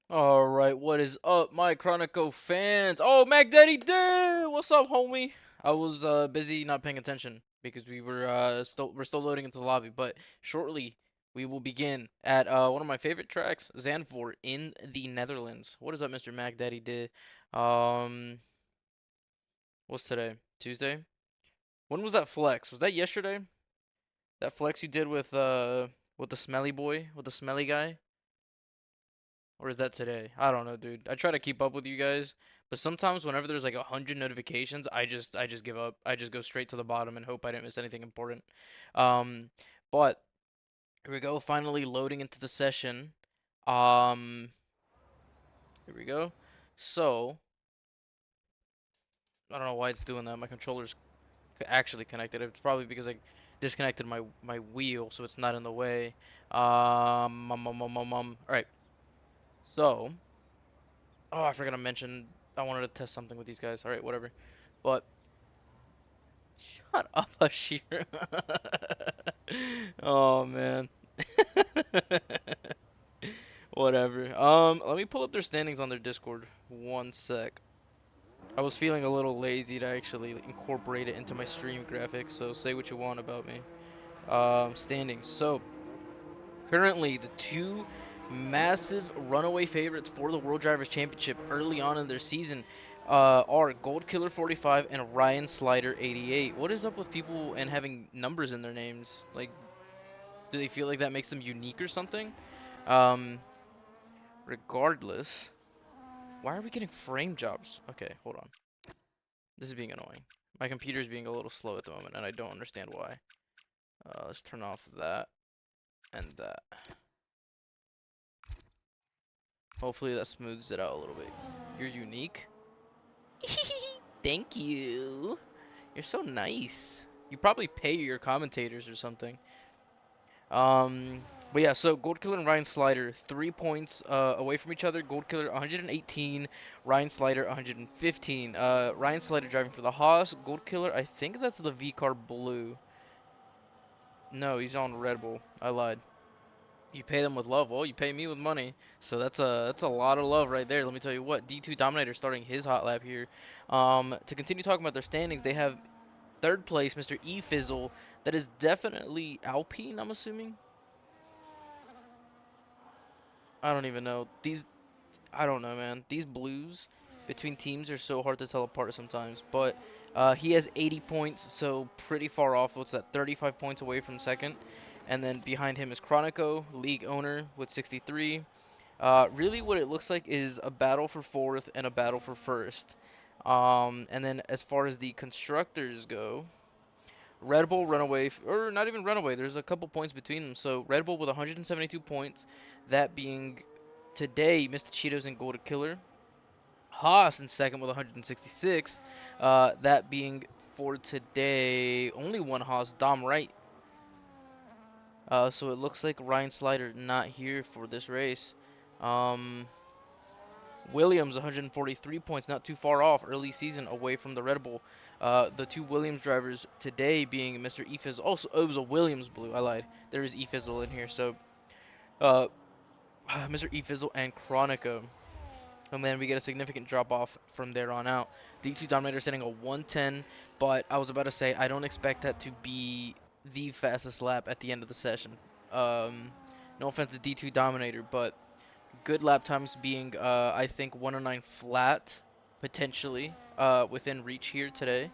Alright, what is up, my Chronico fans? Oh, Mac Daddy Day! What's up, homie? I was busy not paying attention because we're still loading into the lobby, but shortly we will begin at one of my favorite tracks, Zandvoort in the Netherlands. What is up, Mr. Mac Daddy Day? Um what's today? Tuesday? When was that flex? Was that yesterday? That flex you did with the smelly boy, with the smelly guy? Or is that today? I don't know, dude. I try to keep up with you guys, but sometimes whenever there's like 100 notifications, I just give up. I just go straight to the bottom and hope I didn't miss anything important. Um, but here we go, finally loading into the session. Um, here we go. So, I don't know why it's doing that. My controller's actually connected. It's probably because I disconnected my wheel, so it's not in the way. All right. So, oh, I forgot to mention I wanted to test something with these guys. All right, whatever. But shut up, Ashir. Oh man. Whatever. Let me pull up their standings on their Discord. One sec. I was feeling a little lazy to actually incorporate it into my stream graphics, so say what you want about me. Standings. So currently, the two massive runaway favorites for the World Drivers' Championship early on in their season are Gold Killer 45 and Ryan Slider 88. What is up with people and having numbers in their names? Like, do they feel like that makes them unique or something? Um, regardless, why are we getting frame jobs? Okay, hold on. This is being annoying. My computer is being a little slow at the moment, and I don't understand why. Let's turn off that and that. Hopefully that smooths it out a little bit. You're unique. Thank you. You're so nice. You probably pay your commentators or something. Um, but yeah, so Gold Killer and Ryan Slider, 3 points away from each other. Gold Killer 118, Ryan Slider 115. Ryan Slider driving for the Haas. Gold Killer, I think that's the V car blue. No, he's on Red Bull. I lied. You pay them with love. Well, you pay me with money. So that's a lot of love right there. Let me tell you what. D2 Dominator starting his hot lap here. To continue talking about their standings, they have third place, Mr. E Fizzle. That is definitely Alpine, I'm assuming. I don't even know. I don't know, man. These blues between teams are so hard to tell apart sometimes. But he has 80 points, so pretty far off. What's that? 35 points away from second. And then behind him is Chronico, league owner with 63. Really, what it looks like is a battle for fourth and a battle for first. And then as far as the constructors go, Red Bull runaway, or not even runaway. There's a couple points between them. So Red Bull with 172 points, that being today Mr. Cheetos and Golden Killer. Haas in second with 166. That being for today only one Haas, Dom Wright. So it looks like Ryan Slider not here for this race. Um, Williams 143 points, not too far off early season away from the Red Bull. The two Williams drivers today being Mr. Efizzle. Also, it was a Williams blue. I lied. There is Efizzle in here. So, uh, Mr. Efizzle and Chronica. And then we get a significant drop off from there on out. D2 Dominator setting a 110, but I was about to say I don't expect that to be the fastest lap at the end of the session. No offense to D2 Dominator, but good lap times being I think 109 flat potentially within reach here today.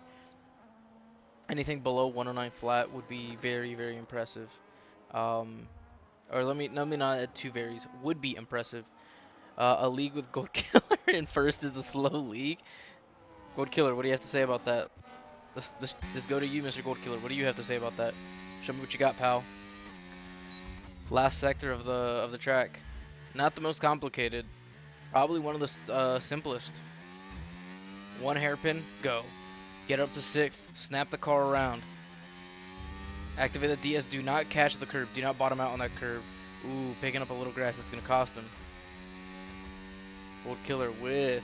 Anything below 109 flat would be very impressive. Um, or let me not add two varies. Would be impressive. A league with Gold Killer in first is a slow league. Gold Killer, what do you have to say about that? Let's go to you, Mr. Gold Killer. What do you have to say about that? Show me what you got, pal. Last sector of the track. Not the most complicated. Probably one of the simplest. One hairpin, go. Get up to sixth, snap the car around. Activate the DS, do not catch the curb. Do not bottom out on that curb. Ooh, picking up a little grass, that's going to cost him. Gold Killer with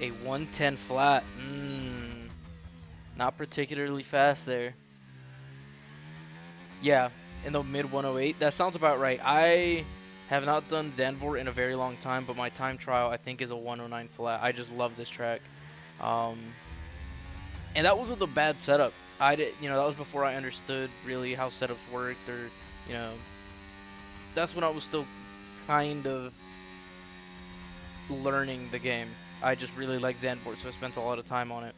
a 110 flat. Not particularly fast there. Yeah, in the mid 108. That sounds about right. I Have not done Zandvoort in a very long time, but my time trial I think is a 109 flat. I just love this track. Um, and that was with a bad setup. I did, that was before I understood really how setups worked, or you know, that's when I was still kind of learning the game. I just really like Zandvoort, so I spent a lot of time on it.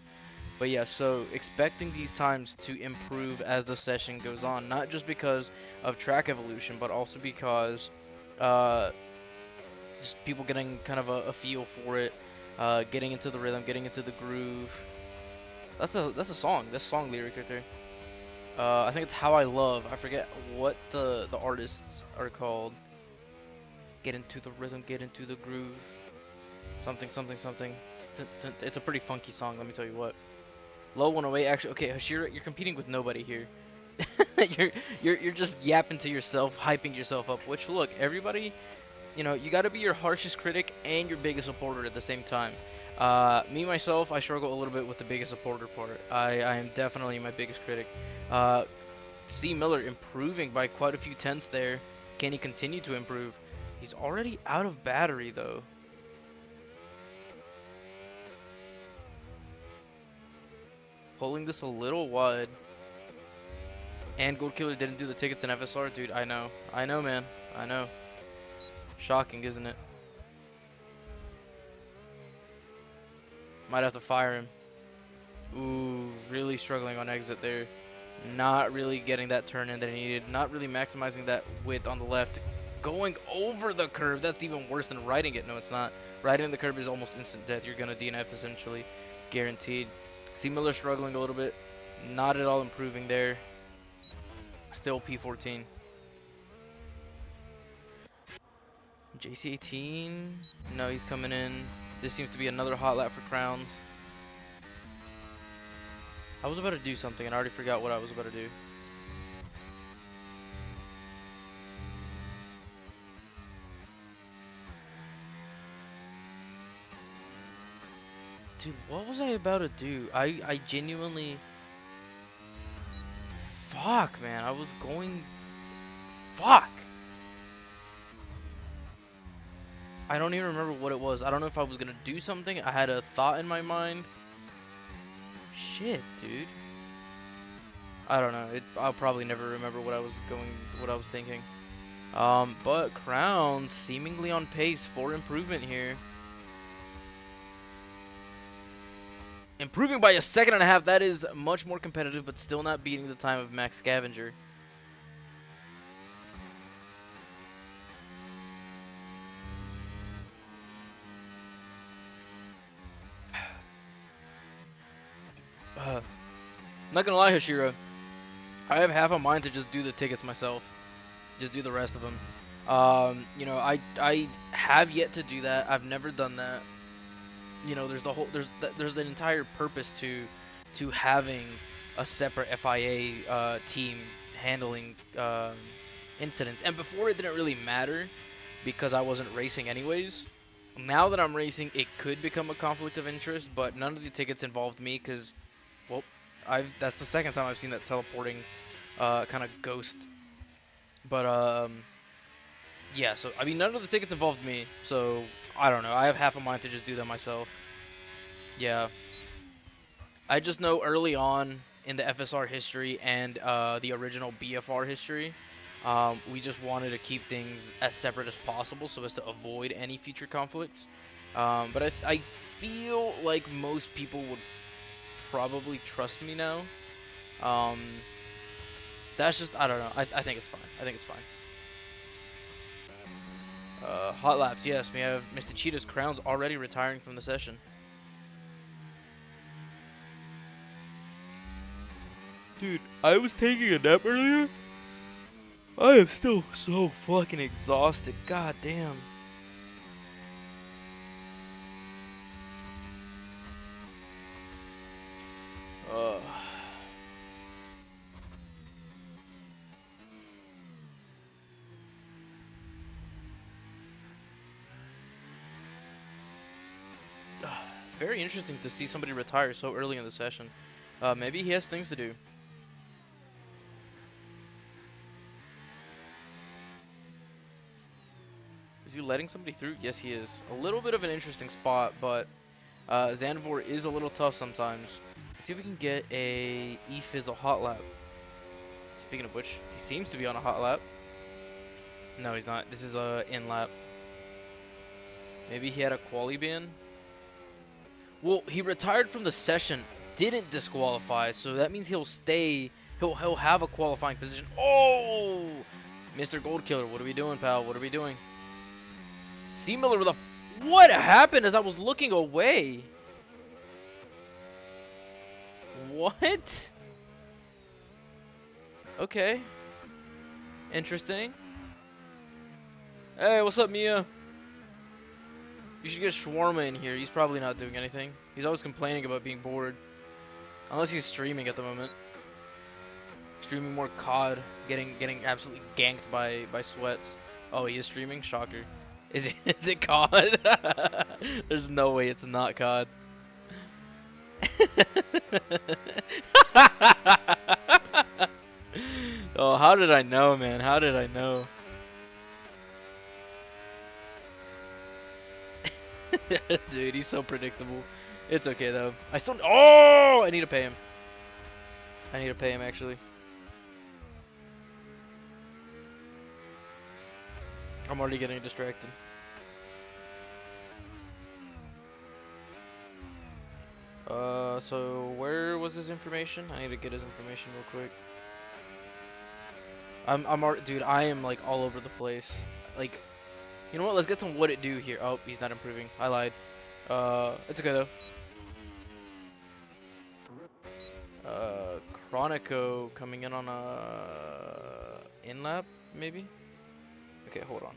But yeah, so expecting these times to improve as the session goes on, not just because of track evolution, but also because uh, just people getting kind of a feel for it, getting into the rhythm, getting into the groove. That's a song. That's song lyric right there. I think it's How I Love. I forget what the artists are called. Get into the rhythm, get into the groove. Something, something, something. It's a pretty funky song, let me tell you what. Low 108, actually, okay, Hashira, you're competing with nobody here. you're just yapping to yourself, hyping yourself up, which, look, everybody, you gotta be your harshest critic and your biggest supporter at the same time. Me, myself, I struggle a little bit with the biggest supporter part. I am definitely my biggest critic. Uh, C. Miller improving by quite a few tenths there. Can he continue to improve? He's already out of battery, though. Pulling this a little wide. And Gold Killer didn't do the tickets in FSR. Dude, I know. I know, man. I know. Shocking, isn't it? Might have to fire him. Ooh, really struggling on exit there. Not really getting that turn in that he needed. Not really maximizing that width on the left. Going over the curve. That's even worse than riding it. No, it's not. Riding the curve is almost instant death. You're going to DNF essentially. Guaranteed. C. Miller struggling a little bit. Not at all improving there. Still P14. JC18. No, he's coming in. This seems to be another hot lap for Crowns. I was about to do something and I already forgot what I was about to do. Dude, what was I about to do? I genuinely... Fuck, man. I was going... Fuck! I don't even remember what it was. I don't know if I was gonna do something. I had a thought in my mind. Shit, dude. I don't know. I'll probably never remember what I was thinking. But Crowns seemingly on pace for improvement here. Improving by a second and a half. That is much more competitive, but still not beating the time of Max Scavenger. Not gonna lie, Hashira. I have half a mind to just do the tickets myself. Just do the rest of them. I have yet to do that. I've never done that. There's an entire purpose to having a separate FIA team handling incidents. And before it didn't really matter because I wasn't racing anyways. Now that I'm racing, it could become a conflict of interest, but none of the tickets involved me because, well, that's the second time I've seen that teleporting kind of ghost. But yeah, so I mean none of the tickets involved me, so I don't know. I have half a mind to just do them myself. Yeah. I just know early on in the FSR history and the original BFR history, we just wanted to keep things as separate as possible so as to avoid any future conflicts. But I feel like most people would probably trust me now. That's just, I don't know. I think it's fine. I think it's fine. Hot laps, yes. We have Mr. Cheetah's Crowns already retiring from the session. Dude, I was taking a nap earlier. I am still so fucking exhausted. God damn. Very interesting to see somebody retire so early in the session. Maybe he has things to do. Is he letting somebody through? Yes, he is. A little bit of an interesting spot, but Zandvoort is a little tough sometimes. Let's see if we can get a E-Fizzle hot lap. Speaking of which, he seems to be on a hot lap. No, he's not. This is a in lap. Maybe he had a quali ban. Well, he retired from the session, didn't disqualify, so that means he'll stay. He'll have a qualifying position. Oh, Mr. Gold Killer, what are we doing, pal? What are we doing? C Miller with a. What happened as I was looking away? What? Okay. Interesting. Hey, what's up, Mia? You should get Shawarma in here. He's probably not doing anything. He's always complaining about being bored. Unless he's streaming at the moment. Streaming more COD. Getting absolutely ganked by sweats. Oh, he is streaming? Shocker. Is it COD? There's no way it's not COD. Oh, how did I know, man? How did I know? Dude, he's so predictable. It's okay, though. I still... Oh! I need to pay him. I need to pay him, actually. I'm already getting distracted. So where was his information? I need to get his information real quick. Dude, I am like all over the place. Like, you know what? Let's get some what it do here. Oh, he's not improving. I lied. It's okay though. Chronico coming in on a in lap, maybe? Okay, hold on.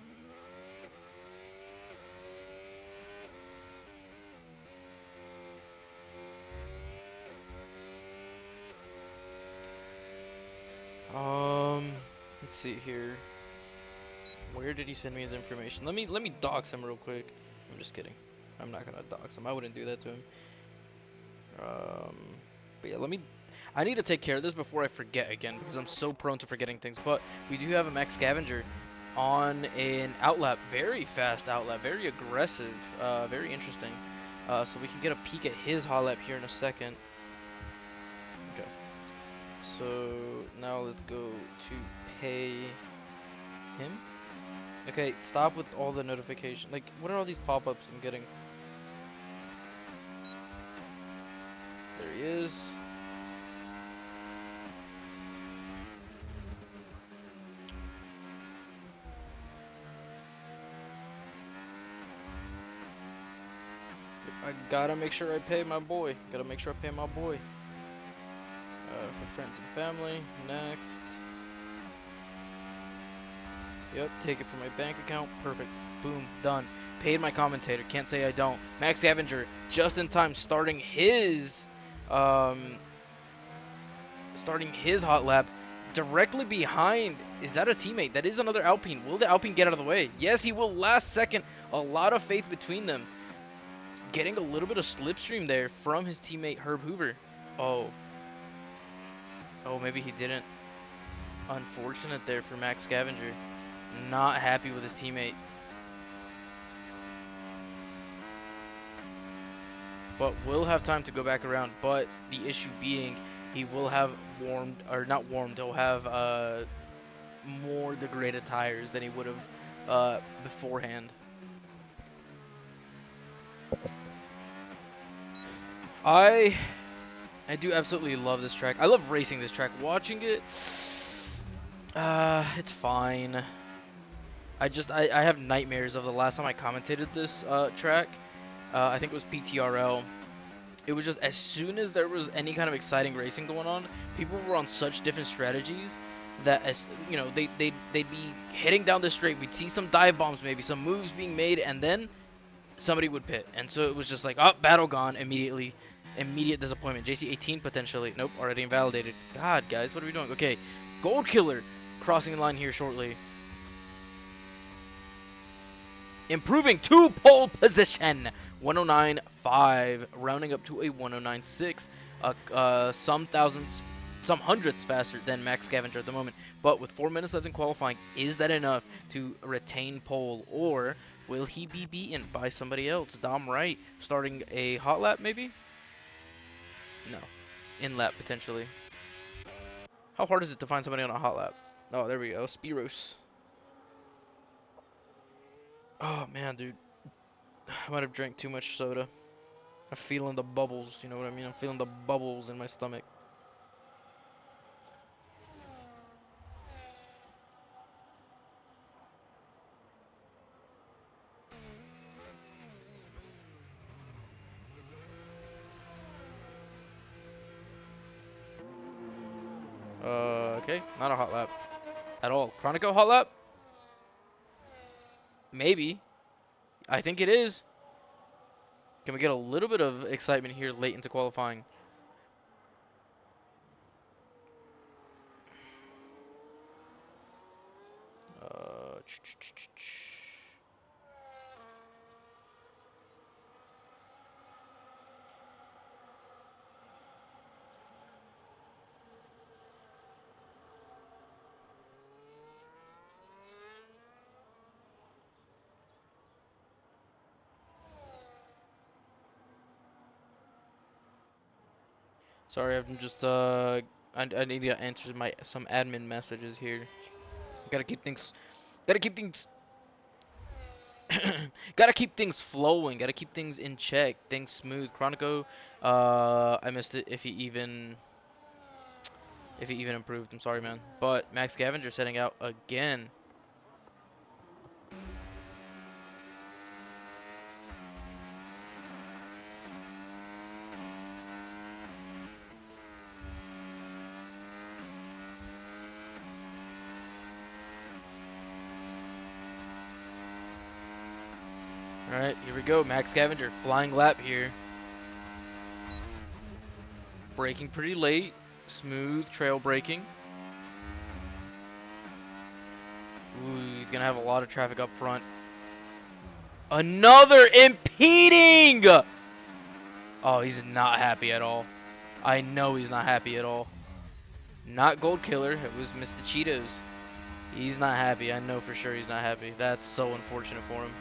Let's see here. Where did he send me his information? Let me dox him real quick. I'm just kidding. I'm not gonna dox him. I wouldn't do that to him. But yeah, I need to take care of this before I forget again because I'm so prone to forgetting things. But we do have a Max Scavenger on an outlap, very fast outlap, very aggressive, very interesting. So we can get a peek at his hot lap here in a second. Okay. So now let's go to pay him. Okay, stop with all the notification. Like, what are all these pop-ups I'm getting? There he is. I gotta make sure I pay my boy. Gotta make sure I pay my boy. For friends and family. Next. Yep, take it from my bank account. Perfect. Boom. Done. Paid my commentator. Can't say I don't. Max Scavenger, just in time, starting his hot lap directly behind. Is that a teammate? That is another Alpine. Will the Alpine get out of the way? Yes, he will. Last second. A lot of faith between them. Getting a little bit of slipstream there from his teammate Herb Hoover. Oh. Oh, maybe he didn't. Unfortunate there for Max Scavenger. Not happy with his teammate. But will have time to go back around. But the issue being, he will have warmed, or not warmed, he'll have more degraded tires than he would have beforehand. I do absolutely love this track. I love racing this track. Watching it, it's fine. I have nightmares of the last time I commentated this track. I think it was PTRL. It was just as soon as there was any kind of exciting racing going on, people were on such different strategies that, as you know, they'd be hitting down the straight. We'd see some dive bombs, maybe some moves being made, and then somebody would pit. And so it was just like, oh, battle gone immediately. Immediate disappointment. JC18 potentially. Nope, already invalidated. God, guys, what are we doing? Okay, Gold Killer crossing the line here shortly. Improving to pole position. 109.5, rounding up to a 109.6. Some thousandths some hundredths faster than Max Scavenger at the moment. But with 4 minutes left in qualifying, is that enough to retain pole, or will he be beaten by somebody else? Dom Wright starting a hot lap, maybe? No, in lap potentially. How hard is it to find somebody on a hot lap? Oh, there we go, Spiros. Oh man, dude, I might have drank too much soda. I'm feeling the bubbles, you know what I mean? I'm feeling the bubbles in my stomach. Okay, not a hot lap at all. Chronico hot lap? Maybe. I think it is. Can we get a little bit of excitement here late into qualifying? Uh, Sorry, I'm just I need to answer some admin messages here. Gotta keep things gotta keep things gotta keep things flowing, gotta keep things in check, things smooth. Chronico, I missed it if he even improved. I'm sorry, man. But Max Scavenger setting out again. All right, here we go. Max Scavenger, flying lap here. Braking pretty late. Smooth trail braking. Ooh, he's going to have a lot of traffic up front. Another impeding! Oh, he's not happy at all. I know he's not happy at all. Not Gold Killer. It was Mr. Cheetos. He's not happy. I know for sure he's not happy. That's so unfortunate for him.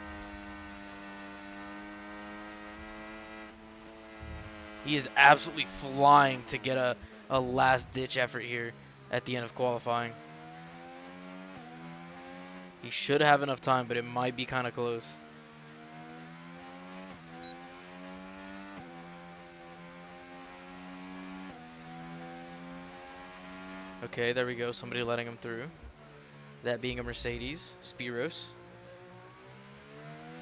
He is absolutely flying to get a last-ditch effort here at the end of qualifying. He should have enough time, but it might be kind of close. Okay, there we go. Somebody letting him through. That being a Mercedes, Spiros.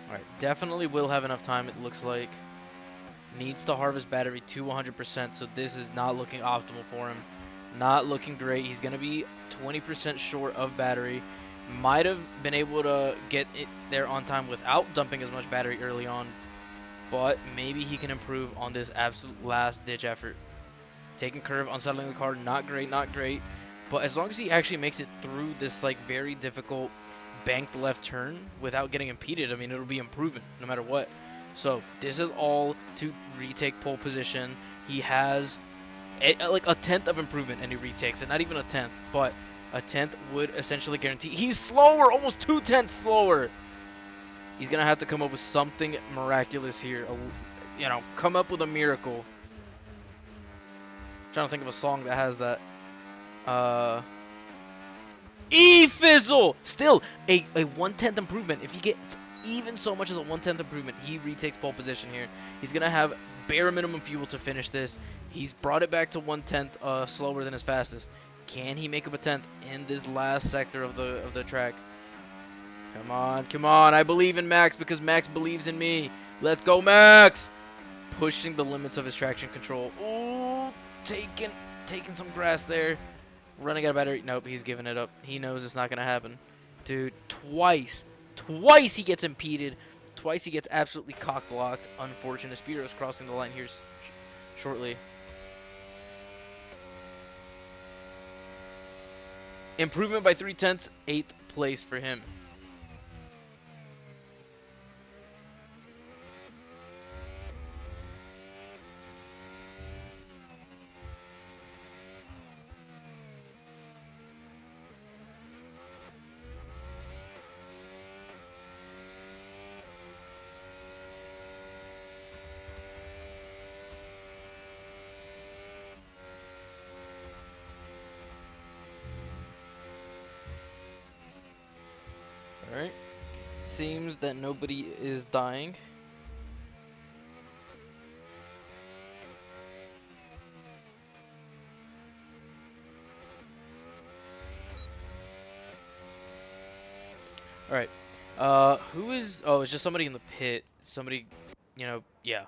All right, definitely will have enough time, it looks like. Needs to harvest battery to 100%, so this is not looking optimal for him. Not looking great. He's going to be 20% short of battery. Might have been able to get it there on time without dumping as much battery early on, but maybe he can improve on this absolute last-ditch effort. Taking curve, unsettling the car, not great, not great. But as long as he actually makes it through this like very difficult banked left turn without getting impeded, I mean, it'll be improvement no matter what. So this is all to retake pole position. He has like a tenth of improvement and he retakes it. Not even a tenth, but a tenth would essentially guarantee. He's slower, almost 2/10 slower. He's going to have to come up with something miraculous here. You know, come up with a miracle. I'm trying to think of a song that has that. E-Fizzle! Still, a 1/10 improvement. If he gets even so much as a 1/10 improvement, he retakes pole position here. He's going to have bare minimum fuel to finish this. He's brought it back to 1/10 slower than his fastest. Can he make up a 10th in this last sector of the track? Come on, come on. I believe in Max because Max believes in me. Let's go, Max! Pushing the limits of his traction control. Ooh, taking some grass there. Running out of battery. Nope, he's giving it up. He knows it's not going to happen. Dude, twice he gets impeded. Twice he gets absolutely cock-blocked. Unfortunate. Spiros crossing the line here shortly. Improvement by 3/10, 8th place for him. All right. Seems that nobody is dying. All right. Who is? Oh, it's just somebody in the pit. Somebody, yeah,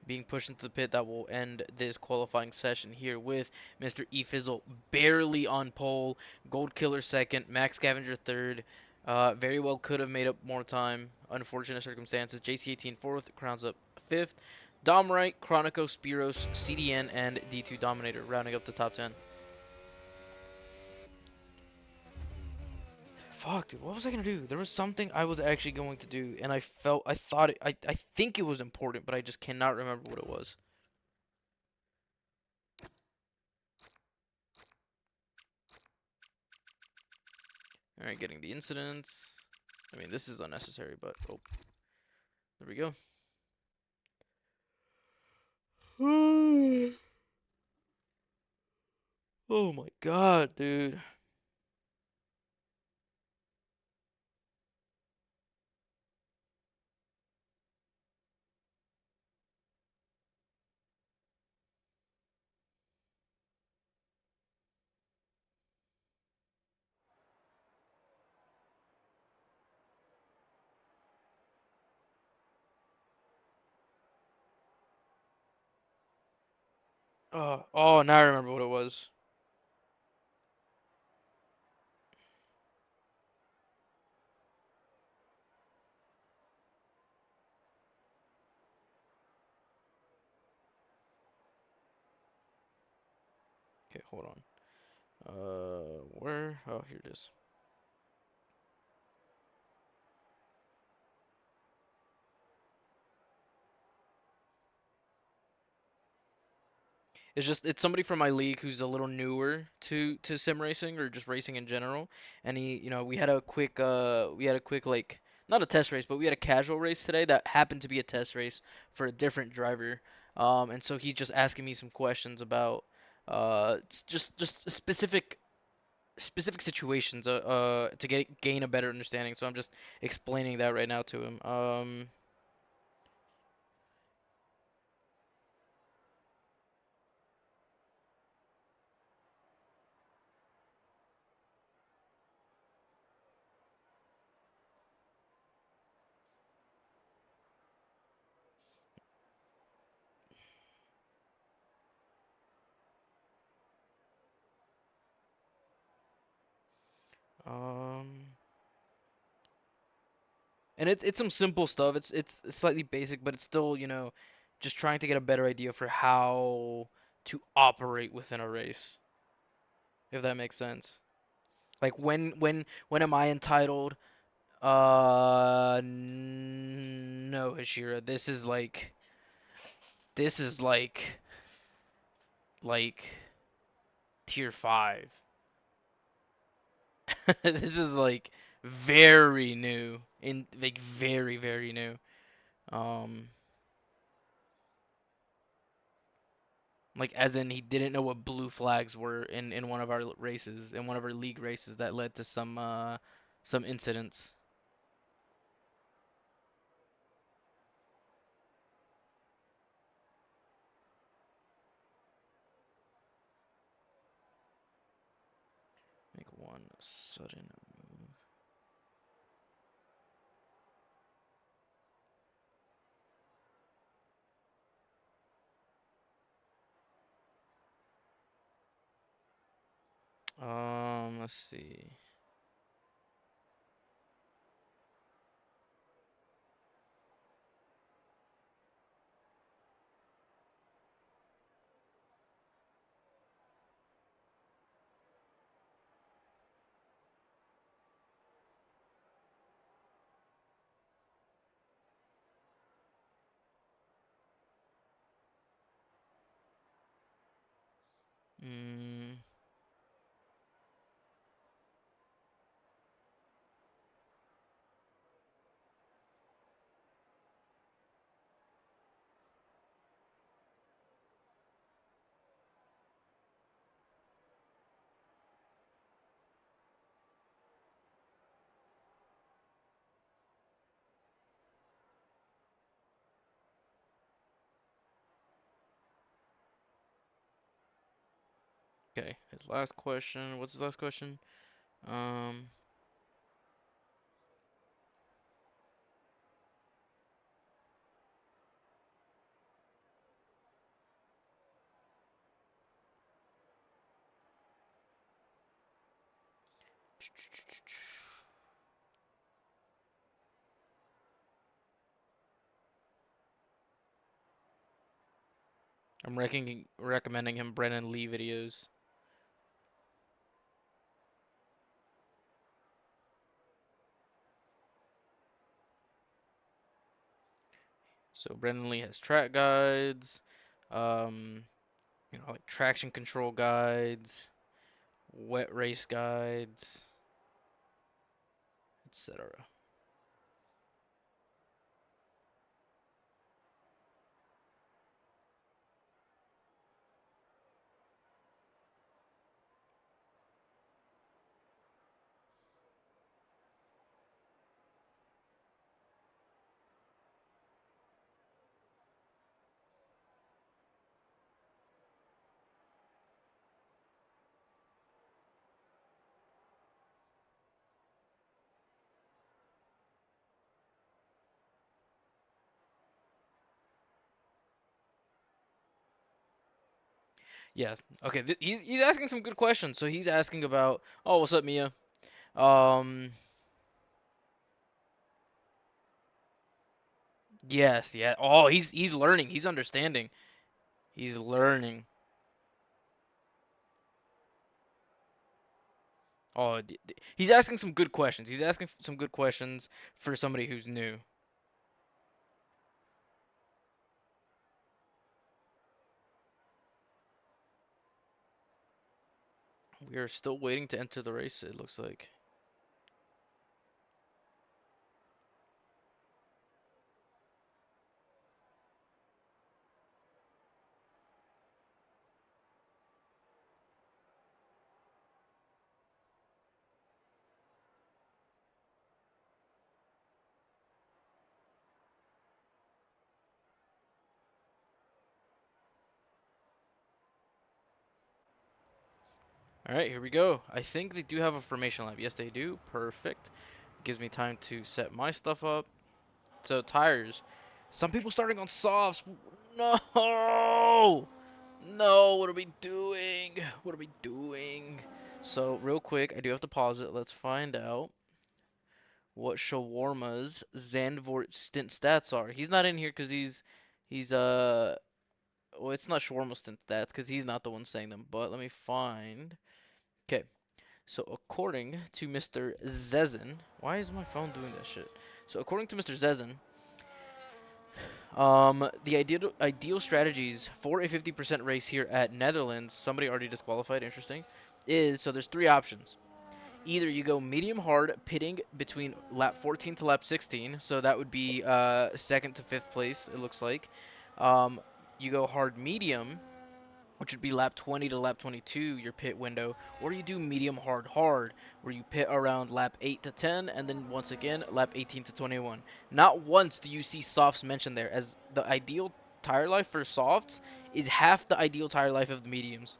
being pushed into the pit that will end this qualifying session here with Mr. Efizzle barely on pole, Gold Killer second, Max Scavenger third. Very well could have made up more time. Unfortunate circumstances. JC18 fourth, crowns up fifth. Dom Wright, Chronico, Spiros, CDN, and D2 Dominator rounding up the top 10. Fuck, dude, what was I gonna do? There was something I was actually going to do, and I thought I think it was important, but I just cannot remember what it was. All right, getting the incidents. I mean, this is unnecessary, but oh, there we go. Oh my god, dude. Oh, now I remember what it was. Okay, hold on. Where? Oh, here it is. It's somebody from my league who's a little newer to sim racing or just racing in general. And we had a quick like not a test race, but we had a casual race today that happened to be a test race for a different driver. And so he's just asking me some questions about just specific situations to gain a better understanding. So I'm just explaining that right now to him. Um and it's some simple stuff. It's slightly basic, but it's still, just trying to get a better idea for how to operate within a race, if that makes sense. Like when am I entitled? No, Hashira. This is like tier 5. This is like very new in like very very new. Um like as in he didn't know what blue flags were in one of our races, in one of our league races that led to some incidents. Make one sudden move. Let's see. Mm, Okay, his last question. What's his last question? Um, I'm recommending him Brennan Lee videos. So Brennan Lee has track guides, um, like traction control guides, wet race guides, etc. Yeah. Okay. He's asking some good questions. So he's asking about, oh, what's up, Mia? Um. Yes. Yeah. Oh, he's learning. He's understanding. He's learning. Oh, he's asking some good questions. He's asking some good questions for somebody who's new. We are still waiting to enter the race. It looks like. All right, here we go. I think they do have a formation lab. Yes, they do. Perfect. Gives me time to set my stuff up. So tires. Some people starting on softs. No. No, what are we doing? What are we doing? So real quick, I do have to pause it. Let's find out what Shawarma's Zandvoort stint stats are. He's not in here because he's well, it's not Shawarma stint stats because he's not the one saying them. But let me find. Okay, so according to Mr. Zezin, why is my phone doing that shit? So according to Mr. Zezin, the ideal strategies for a 50% race here at Netherlands, somebody already disqualified, interesting, is so there's three options. Either you go medium hard, pitting between lap 14 to lap 16, so that would be second to fifth place, it looks like. Um, you go hard medium, which would be lap 20 to lap 22, your pit window, or you do medium hard, where you pit around lap 8 to 10, and then once again, lap 18 to 21. Not once do you see softs mentioned there, as the ideal tire life for softs is half the ideal tire life of the mediums.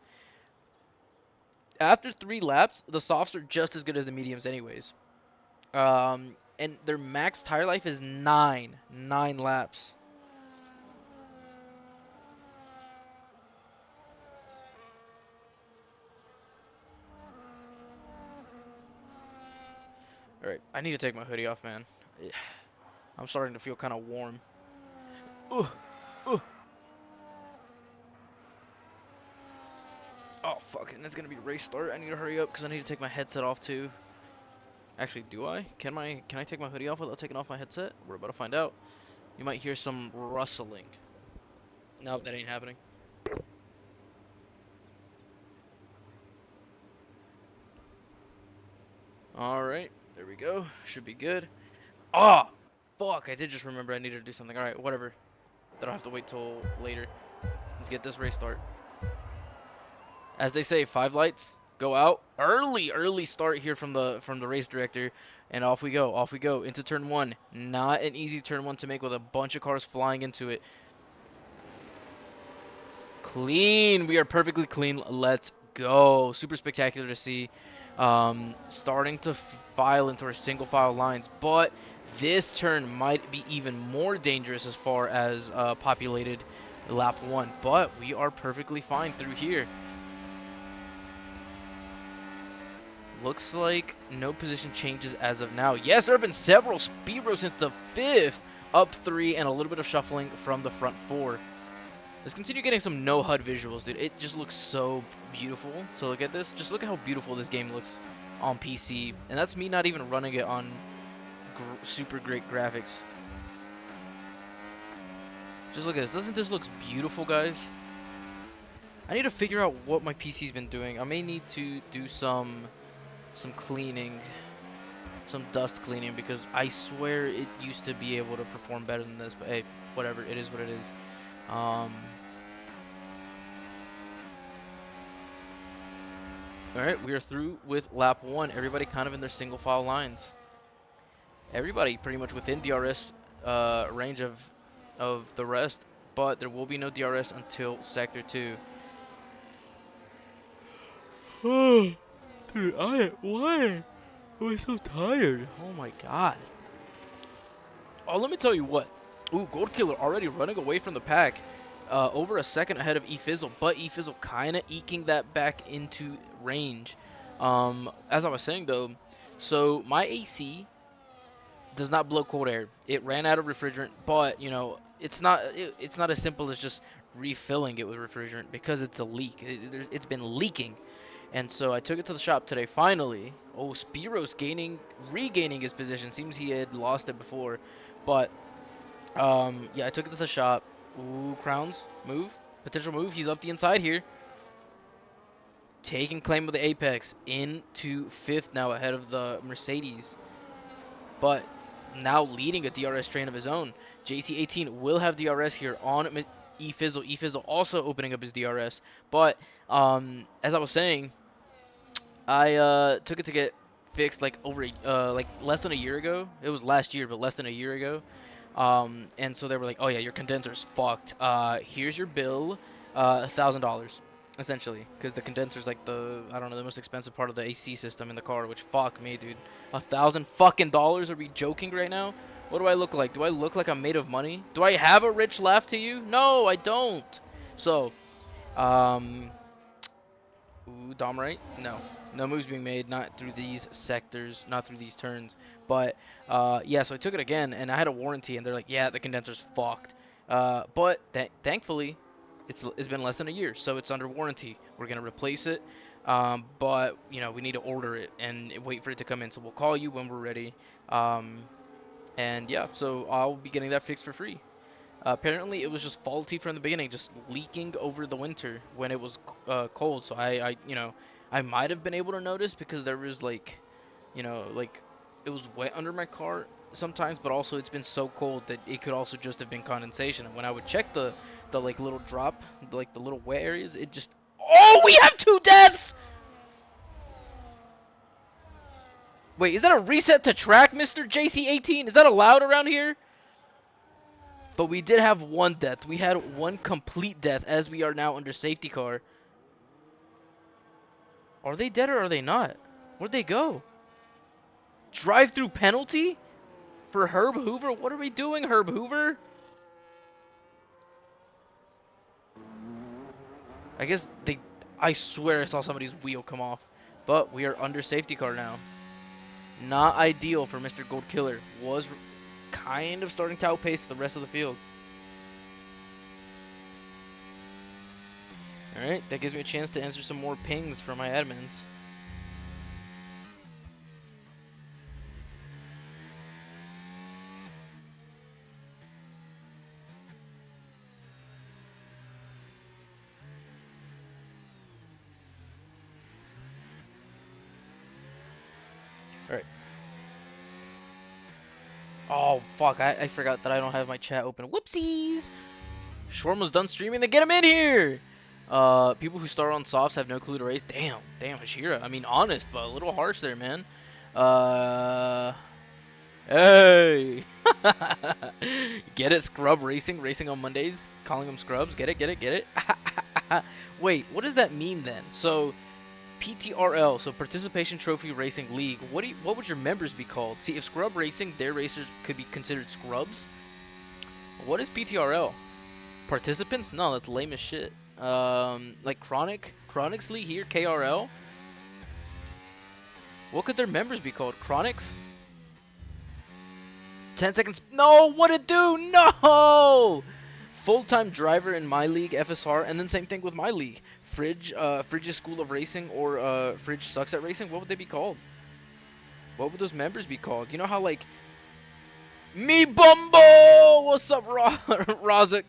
After 3 laps, the softs are just as good as the mediums anyways. And their max tire life is 9 laps. All right, I need to take my hoodie off, man. I'm starting to feel kind of warm. Ooh, ooh. Oh, fuck, and it's gonna be race start. I need to hurry up because I need to take my headset off too. Actually, do I? Can I take my hoodie off without taking off my headset? We're about to find out. You might hear some rustling. Nope, that ain't happening. All right, there we go. Should be good. Ah, fuck! I did just remember I needed to do something. All right, whatever. Then I'll have to wait till later. Let's get this race start. As they say, 5 lights go out. Early start here from the race director, and off we go. Off we go into turn one. Not an easy turn one to make with a bunch of cars flying into it. Clean. We are perfectly clean. Let's go. Super spectacular to see. Starting to file into our single file lines, but this turn might be even more dangerous as far as populated lap 1, but we are perfectly fine through here. Looks like no position changes as of now. Yes, there have been several speed rows into 5th, up 3, and a little bit of shuffling from the front 4. Let's continue getting some no HUD visuals, dude. It just looks so beautiful. So look at this. Just look at how beautiful this game looks on PC. And that's me not even running it on super great graphics. Just look at this. Doesn't this look beautiful, guys? I need to figure out what my PC's been doing. I may need to do some cleaning, some dust cleaning, because I swear it used to be able to perform better than this. But hey, whatever. It is what it is. Alright, we are through with lap 1. Everybody kind of in their single file lines. Everybody pretty much within DRS range of the rest, but there will be no DRS until Sector 2. Oh, dude, why am I so tired? Oh my god. Oh, let me tell you what. Ooh, Gold Killer already running away from the pack. Over a second ahead of eFizzle, but eFizzle kind of eking that back into range. As I was saying, though, so my AC does not blow cold air. It ran out of refrigerant, but, you know, it's not as simple as just refilling it with refrigerant because it's a leak. It's been leaking. And so I took it to the shop today, finally. Oh, Spiro's regaining his position. Seems he had lost it before. But, yeah, I took it to the shop. Ooh, Crowns, move. Potential move. He's up the inside here. Taking claim of the Apex into 5th now ahead of the Mercedes. But now leading a DRS train of his own. JC18 will have DRS here on eFizzle. eFizzle also opening up his DRS. But as I was saying, I took it to get fixed like less than a year ago. It was last year, but less than a year ago. And so they were like, oh yeah, your condenser's fucked. Here's your bill, $1,000, essentially, because the condenser's like the most expensive part of the AC system in the car. Which fuck me, dude, $1,000 fucking dollars. Are we joking right now? What do I look like? Do I look like I'm made of money? Do I have a rich laugh to you? No, I don't. So, ooh, Dom right? No moves being made, not through these sectors, not through these turns. But, yeah, so I took it again, and I had a warranty, and they're like, yeah, the condenser's fucked. But thankfully, it's been less than a year, so it's under warranty. We're going to replace it, but, you know, we need to order it and wait for it to come in. So we'll call you when we're ready. And, yeah, so I'll be getting that fixed for free. Apparently, it was just faulty from the beginning, just leaking over the winter when it was cold. So I might have been able to notice because there was like, you know, like it was wet under my car sometimes, but also it's been so cold that it could also just have been condensation. And when I would check the like little drop, like the little wet areas, it just, oh, we have 2 deaths. Wait, is that a reset to track, Mr. JC18? Is that allowed around here? But we did have 1 death. We had 1 complete death as we are now under safety car. Are they dead or are they not? Where'd they go? Drive-through penalty? For Herb Hoover? What are we doing, Herb Hoover? I guess I swear I saw somebody's wheel come off. But we are under safety car now. Not ideal for Mr. Gold Killer. Was kind of starting to outpace the rest of the field. Alright, that gives me a chance to answer some more pings for my admins. Alright. Oh, fuck, I forgot that I don't have my chat open. Whoopsies! Shawarma's done streaming, then get him in here! People who start on softs have no clue to race. Damn, Hashira. I mean, honest, but a little harsh there, man. Hey! Get it, Scrub Racing? Racing on Mondays? Calling them Scrubs? Get it? Wait, what does that mean then? So, PTRL, so Participation Trophy Racing League. What would your members be called? See, if Scrub Racing, their racers could be considered scrubs. What is PTRL? Participants? No, that's lame as shit. Like Chronics League here, KRL. What could their members be called? Chronics? 10 seconds. No, what it do? No! Full-time driver in my league, FSR, and then same thing with my league. Fridge's School of Racing, or Fridge Sucks at Racing. What would they be called? What would those members be called? You know how, like, Me Bumbo! What's up, Rozak?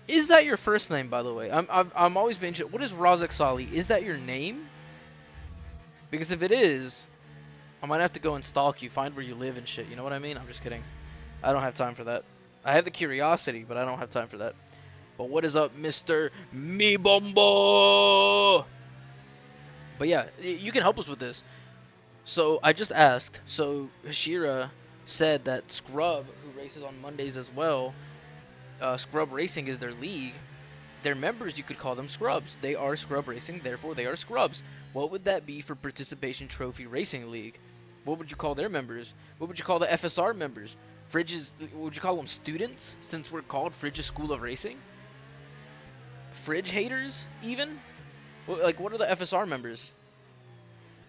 Is that your first name, by the way? I'm always been interested. What is Rozak Sali? Is that your name? Because if it is, I might have to go and stalk you, find where you live and shit. You know what I mean? I'm just kidding. I don't have time for that. I have the curiosity, but I don't have time for that. But what is up, Mr. Me Bumbo? But yeah, you can help us with this. So I just asked. So Hashira said that Scrub, who races on Mondays as well, Scrub Racing is their league. Their members, you could call them Scrubs. They are Scrub Racing, therefore they are Scrubs. What would that be for Participation Trophy Racing League? What would you call their members? What would you call the FSR members? Fridge's, would you call them students, since we're called Fridge's School of Racing? Fridge haters, even? Like, what are the FSR members?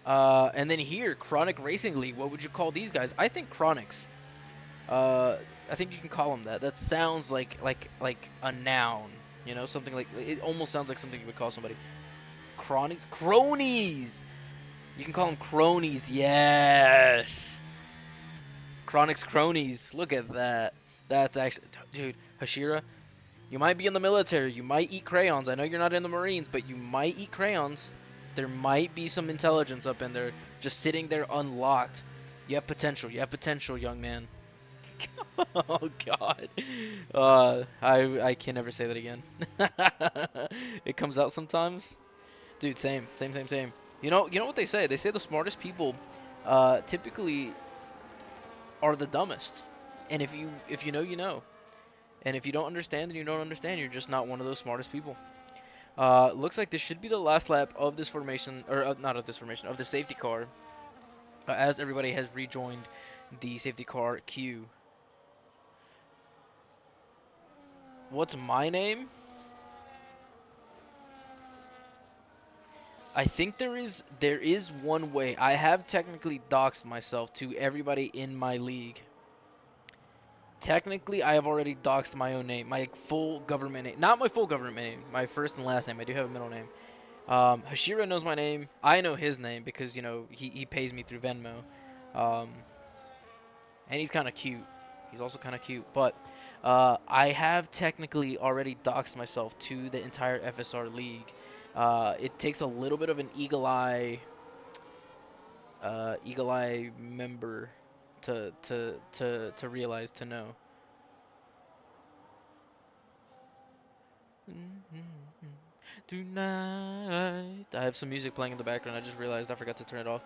And then here, Chronic Racing League. What would you call these guys? I think Chronics. I think you can call them that. That sounds like a noun. You know, something like, it almost sounds like something you would call somebody. Cronies. You can call them cronies. Yes. Chronics cronies. Look at that. That's actually, dude, Hashira, you might be in the military. You might eat crayons. I know you're not in the Marines, but you might eat crayons. There might be some intelligence up in there, just sitting there unlocked. You have potential. You have potential, young man. Oh God. I can never say that again. It comes out sometimes. Dude, same. You know what they say? They say the smartest people typically are the dumbest. And if you know, you know. And if you don't understand, then you don't understand. You're just not one of those smartest people. Looks like this should be the last lap of this formation, or not of this formation, of the safety car, as everybody has rejoined the safety car queue. What's my name? I think there is one way. I have technically doxed myself to everybody in my league. Technically, I have already doxed my own name, my full government name. Not my full government name, my first and last name. I do have a middle name. Hashira knows my name. I know his name because, you know, he pays me through Venmo. And he's kind of cute. He's also kind of cute. But I have technically already doxed myself to the entire FSR league. It takes a little bit of an eagle eye member to realize, to know. Tonight. I have some music playing in the background. I just realized I forgot to turn it off.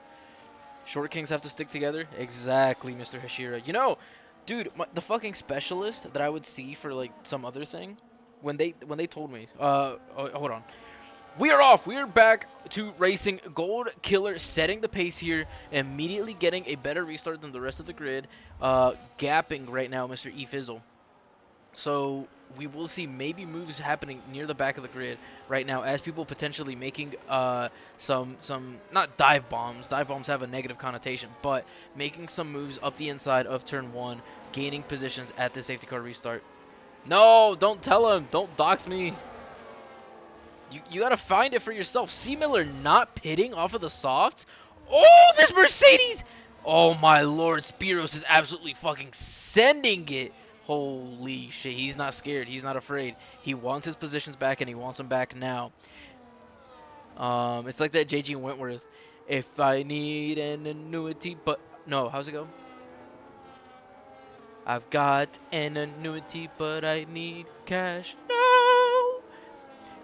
Short Kings have to stick together? Exactly, Mr. Hashira. You know, dude, the fucking specialist that I would see for, like, some other thing, when they told me, hold on. We are off. We are back to racing. Gold Killer setting the pace here, immediately getting a better restart than the rest of the grid, gapping right now Mr. E Fizzle. So we will see maybe moves happening near the back of the grid right now, as people potentially making some not dive bombs. Dive bombs have a negative connotation, but making some moves up the inside of turn 1, gaining positions at the safety car restart. No, don't tell him. Don't dox me. You gotta find it for yourself. C Miller not pitting off of the softs. Oh, this Mercedes! Oh my lord, Spiros is absolutely fucking sending it. Holy shit, he's not scared. He's not afraid. He wants his positions back, and he wants them back now. It's like that JG Wentworth. If I need an annuity, but no, how's it go? I've got an annuity, but I need cash. No!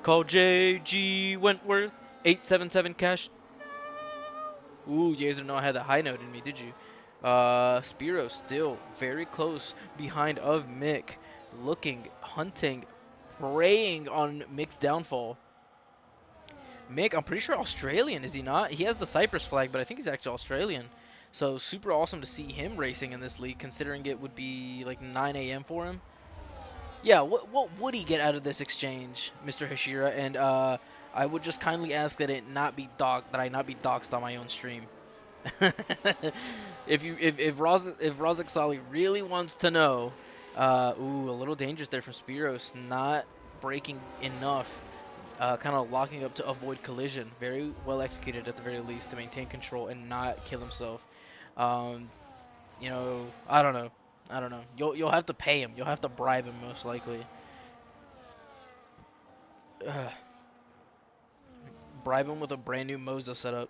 Call JG Wentworth, 877 cash. Ooh, you guys didn't know I had that high note in me, did you? Spiro still very close behind of Mick. Looking, hunting, preying on Mick's downfall. Mick, I'm pretty sure Australian, is he not? He has the Cyprus flag, but I think he's actually Australian. So super awesome to see him racing in this league, considering it would be like 9 a.m. for him. Yeah, what would he get out of this exchange, Mr. Hashira? And I would just kindly ask that I not be doxxed on my own stream. if Razak Sali really wants to know, ooh, a little dangerous there from Spiros, not braking enough, kind of locking up to avoid collision. Very well executed at the very least to maintain control and not kill himself. You know, I don't know. I don't know. You'll have to pay him. You'll have to bribe him most likely. Ugh. Bribe him with a brand new Moza setup.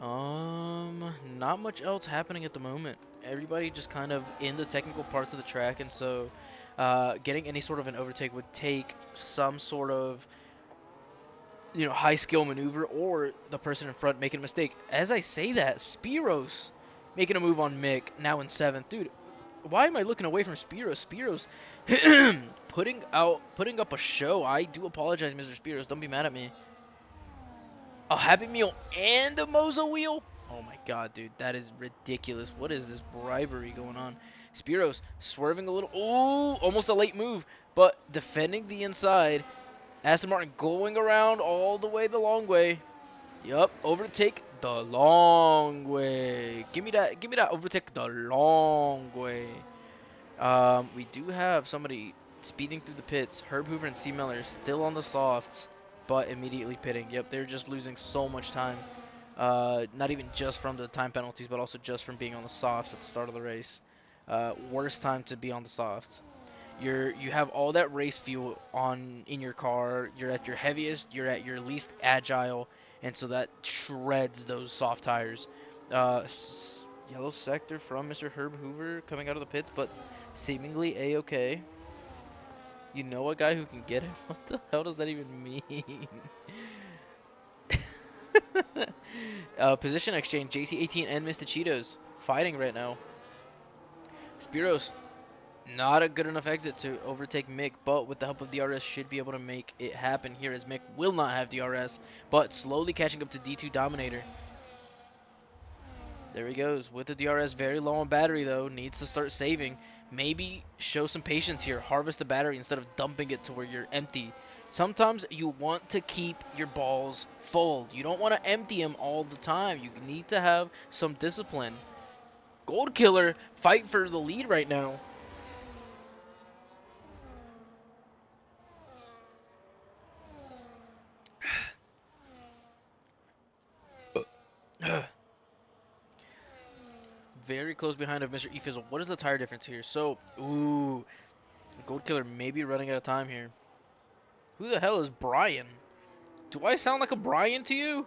Not much else happening at the moment. Everybody just kind of in the technical parts of the track, and so getting any sort of an overtake would take some sort of, you know, high skill maneuver or the person in front making a mistake. As I say that, Spiros making a move on Mick, now in 7th. Dude, why am I looking away from Spiros? Spiros putting up a show. I do apologize, Mr. Spiros. Don't be mad at me. A Happy Meal and a Moza wheel? Oh my god, dude. That is ridiculous. What is this bribery going on? Spiros swerving a little. Oh, almost a late move, but defending the inside. Aston Martin going around all the way the long way. Yup, overtake the long way. Give me that overtake the long way. We do have somebody speeding through the pits. Herb Hoover and C. Miller still on the softs, but immediately pitting. Yep, they're just losing so much time. Not even just from the time penalties, but also just from being on the softs at the start of the race. Worst time to be on the softs. You have all that race fuel in your car. You're at your heaviest. You're at your least agile, and so that shreds those soft tires. Yellow sector from Mr. Herb Hoover coming out of the pits, but seemingly a-okay. You know a guy who can get him? What the hell does that even mean? Position exchange. JC18 and Mr. Cheetos fighting right now. Spiros, not a good enough exit to overtake Mick, but with the help of DRS should be able to make it happen here, as Mick will not have DRS, but slowly catching up to D2 Dominator. There he goes with the DRS, very low on battery though, needs to start saving. Maybe show some patience here, harvest the battery instead of dumping it to where you're empty. Sometimes you want to keep your balls full. You don't want to empty them all the time. You need to have some discipline. Gold Killer fight for the lead right now. Very close behind of Mr. E-Fizzle. What is the tire difference here? So, ooh, Gold Killer may be running out of time here. Who the hell is Brian? Do I sound like a Brian to you?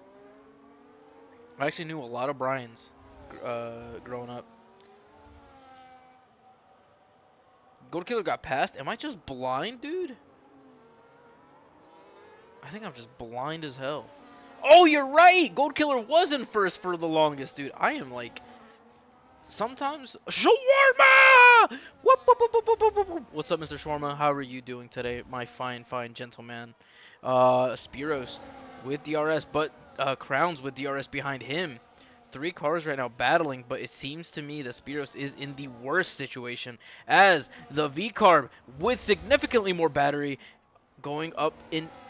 I actually knew a lot of Brians growing up. Gold Killer got passed. Am I just blind, dude? I think I'm just blind as hell. Oh, you're right! Gold Killer was in first for the longest, dude. I am like... Sometimes... Shawarma! Whoop, whoop, whoop, whoop, whoop, whoop, whoop. What's up, Mr. Shawarma? How are you doing today, my fine, fine gentleman? Spiros with DRS, but Crowns with DRS behind him. 3 cars right now battling, but it seems to me that Spiros is in the worst situation, as the V-Carb with significantly more battery going up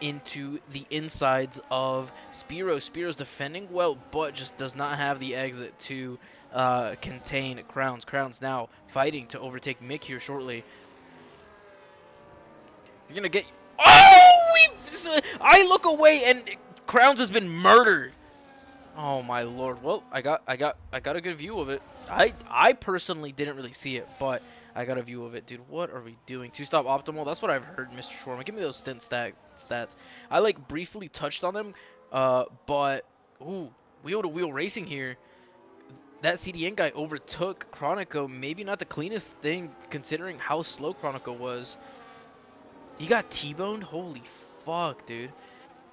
into the insides of Spiros. Spiros defending well, but just does not have the exit to contain Crowns. Crowns now fighting to overtake Mick here shortly. You're gonna get... Oh! I look away and Crowns has been murdered. Oh my lord. Well, I got a good view of it. I personally didn't really see it, but I got a view of it. Dude, what are we doing? 2-stop optimal? That's what I've heard, Mr. Shawarma. Give me those stint stats. I like briefly touched on them, but ooh, wheel to wheel racing here. That CDN guy overtook Chronico. Maybe not the cleanest thing considering how slow Chronico was. He got T-boned? Holy fuck, dude.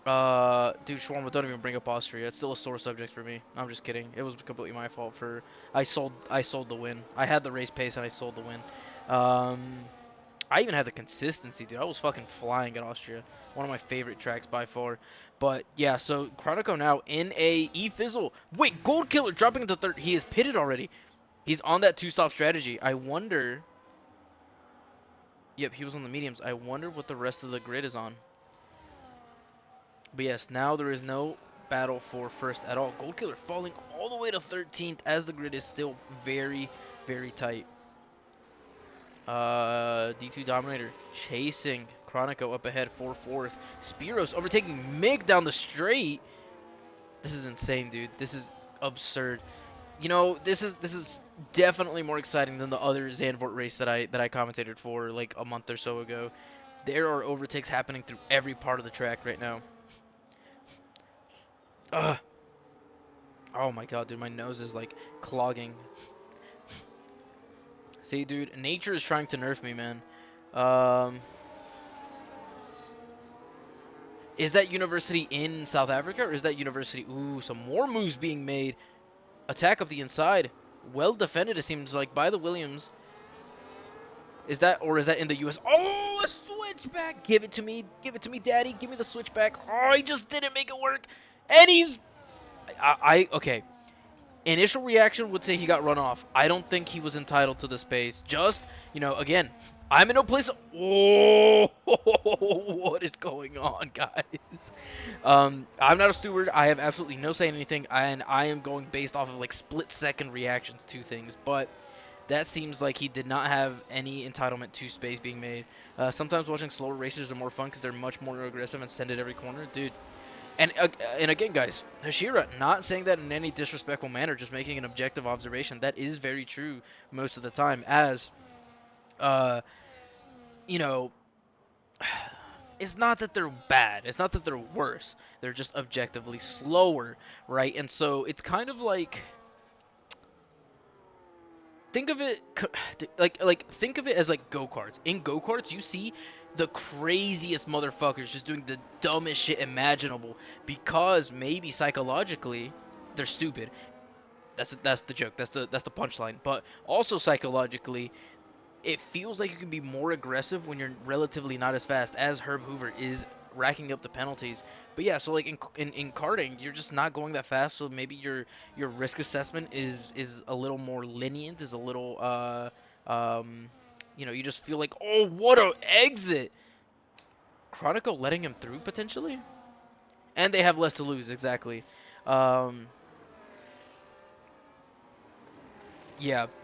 Dude, Shawarma, don't even bring up Austria. It's still a sore subject for me. I'm just kidding. It was completely my fault for... I sold the win. I had the race pace and I sold the win. I even had the consistency, dude. I was fucking flying at Austria. One of my favorite tracks by far. But yeah, so Chronico now in a E-Fizzle. Wait, Gold Killer dropping into third. He is pitted already. He's on that two-stop strategy. I wonder. Yep, he was on the mediums. I wonder what the rest of the grid is on. But yes, now there is no battle for first at all. Gold Killer falling all the way to 13th as the grid is still very, very tight. D2 Dominator chasing Chronico up ahead for fourth. Spiros overtaking Mig down the straight. This is insane, dude. This is absurd. You know, this is definitely more exciting than the other Zandvoort race that I commentated for like a month or so ago. There are overtakes happening through every part of the track right now. Ugh. Oh my god, dude, my nose is like clogging. See, dude, nature is trying to nerf me, man. Is that university in South Africa, or is that university? Ooh, some more moves being made. Attack up the inside. Well defended, it seems like, by the Williams. Is that, or is that in the U.S.? Oh, a switchback! Give it to me. Give it to me, daddy. Give me the switchback. Oh, he just didn't make it work. And he's... okay. Initial reaction would say he got run off. I don't think he was entitled to the space. Just, you know, again, I'm in no place. Oh, what is going on, guys? I'm not a steward. I have absolutely no say in anything, and I am going based off of like split-second reactions to things. But that seems like he did not have any entitlement to space being made. Sometimes watching slower racers are more fun because they're much more aggressive and send it every corner, dude. And again, guys, Hashira, not saying that in any disrespectful manner, just making an objective observation. That is very true most of the time, as, you know, it's not that they're bad. It's not that they're worse. They're just objectively slower, right? And so it's kind of like... Think of it think of it as like go-karts. In go-karts, you see the craziest motherfuckers just doing the dumbest shit imaginable because maybe psychologically they're stupid. That's the joke. That's the punchline. But also psychologically, it feels like you can be more aggressive when you're relatively not as fast, as Herb Hoover is racking up the penalties. But yeah, so like in karting, you're just not going that fast, so maybe your risk assessment is a little more lenient, is a little you know, you just feel like, oh, what a exit. Chronico letting him through potentially, and they have less to lose. Exactly. Yeah.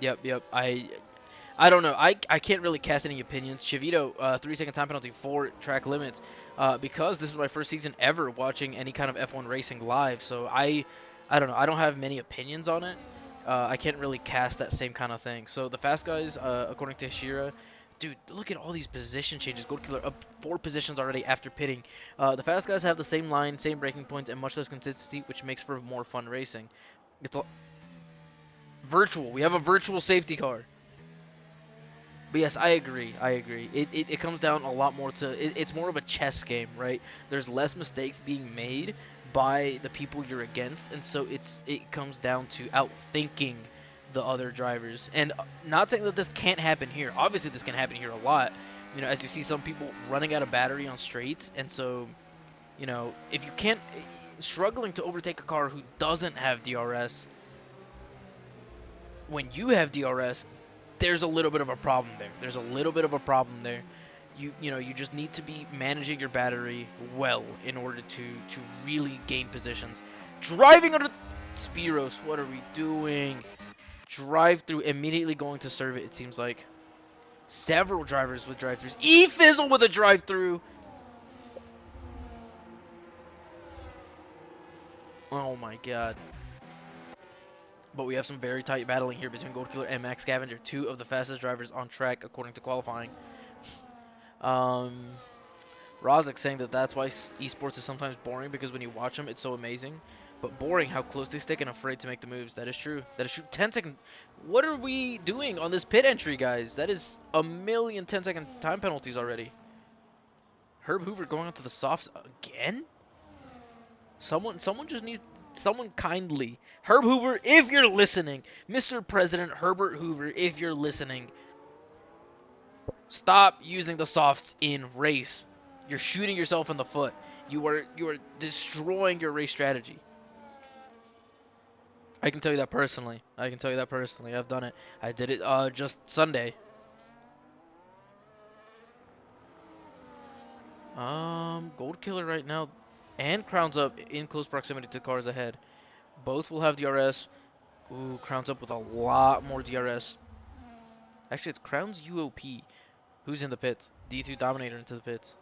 Yep. I don't know. I can't really cast any opinions. Chivito, 3-second time penalty for track limits. Because this is my first season ever watching any kind of F1 racing live, so I don't know. I don't have many opinions on it. I can't really cast that same kind of thing. So the fast guys, according to Hashira, dude, look at all these position changes. Gold Killer up 4 positions already after pitting. The fast guys have the same line, same braking points, and much less consistency, which makes for more fun racing. It's virtual. We have a virtual safety car. But yes, I agree. It comes down a lot more to... It's more of a chess game, right? There's less mistakes being made by the people you're against, and so it comes down to outthinking the other drivers. And not saying that this can't happen here. Obviously, this can happen here a lot. You know, as you see some people running out of battery on straights, and so, you know, if you can't... Struggling to overtake a car who doesn't have DRS, when you have DRS... There's a little bit of a problem there. You know, you just need to be managing your battery well in order to really gain positions. Driving under Spiros, what are we doing? Drive through, immediately going to serve it seems like. Several drivers with drive-throughs. E-Fizzle with a drive-through. Oh my god. But we have some very tight battling here between Gold Killer and Max Scavenger, 2 of the fastest drivers on track according to qualifying. Rozek saying that that's why esports is sometimes boring, because when you watch them, it's so amazing. But boring how close they stick and afraid to make the moves. That is true. That is true. 10-second. What are we doing on this pit entry, guys? That is a million 10-second time penalties already. Herb Hoover going onto the softs again? Someone just needs... Someone kindly, Herb Hoover, if you're listening, Mr. President Herbert Hoover, if you're listening, Stop using the softs in race. You're shooting yourself in the foot. You are destroying your race strategy. I can tell you that personally. I can tell you that personally. I've done it. I did it just Sunday. Gold Killer right now, and Crown's up in close proximity to cars ahead. Both will have DRS. Ooh, Crown's up with a lot more DRS. Actually, it's Crown's UOP. Who's in the pits? D2 Dominator into the pits.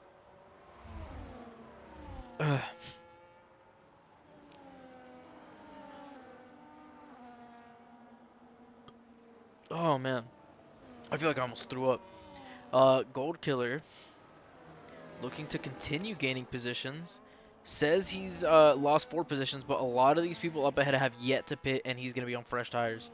Oh man, I feel like I almost threw up. Gold Killer looking to continue gaining positions. Says he's lost 4 positions, but a lot of these people up ahead have yet to pit, and he's gonna be on fresh tires.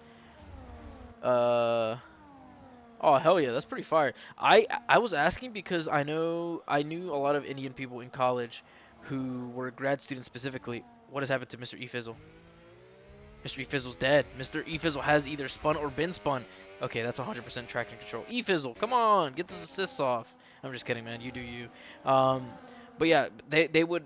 Oh hell yeah, that's pretty fire. I was asking because I knew a lot of Indian people in college who were grad students specifically. What has happened to Mr. E-Fizzle? Mr. E-Fizzle's dead. Mr. E-Fizzle has either spun or been spun. Okay, that's 100% traction control. E-Fizzle, come on, get those assists off. I'm just kidding, man. You do you. But yeah, they would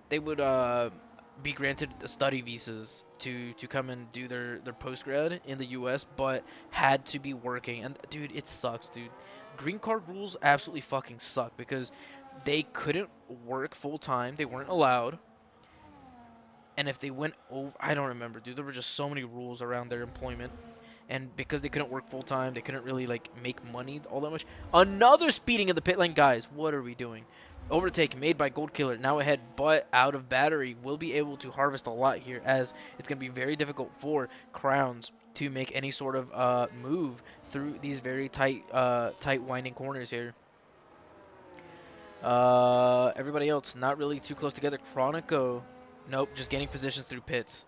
be granted study visas to come and do their post grad in the U.S., but had to be working. And dude, it sucks, dude. Green card rules absolutely fucking suck because they couldn't work full time. They weren't allowed. And if they went over, I don't remember, dude. There were just so many rules around their employment. And because they couldn't work full time, they couldn't really like make money all that much. Another speeding in the pit lane, guys. What are we doing? Overtake made by Gold Killer, now ahead, but out of battery. Will be able to harvest a lot here, as it's going to be very difficult for Crowns to make any sort of move through these very tight winding corners here. Everybody else not really too close together. Chronico, nope, just gaining positions through pits.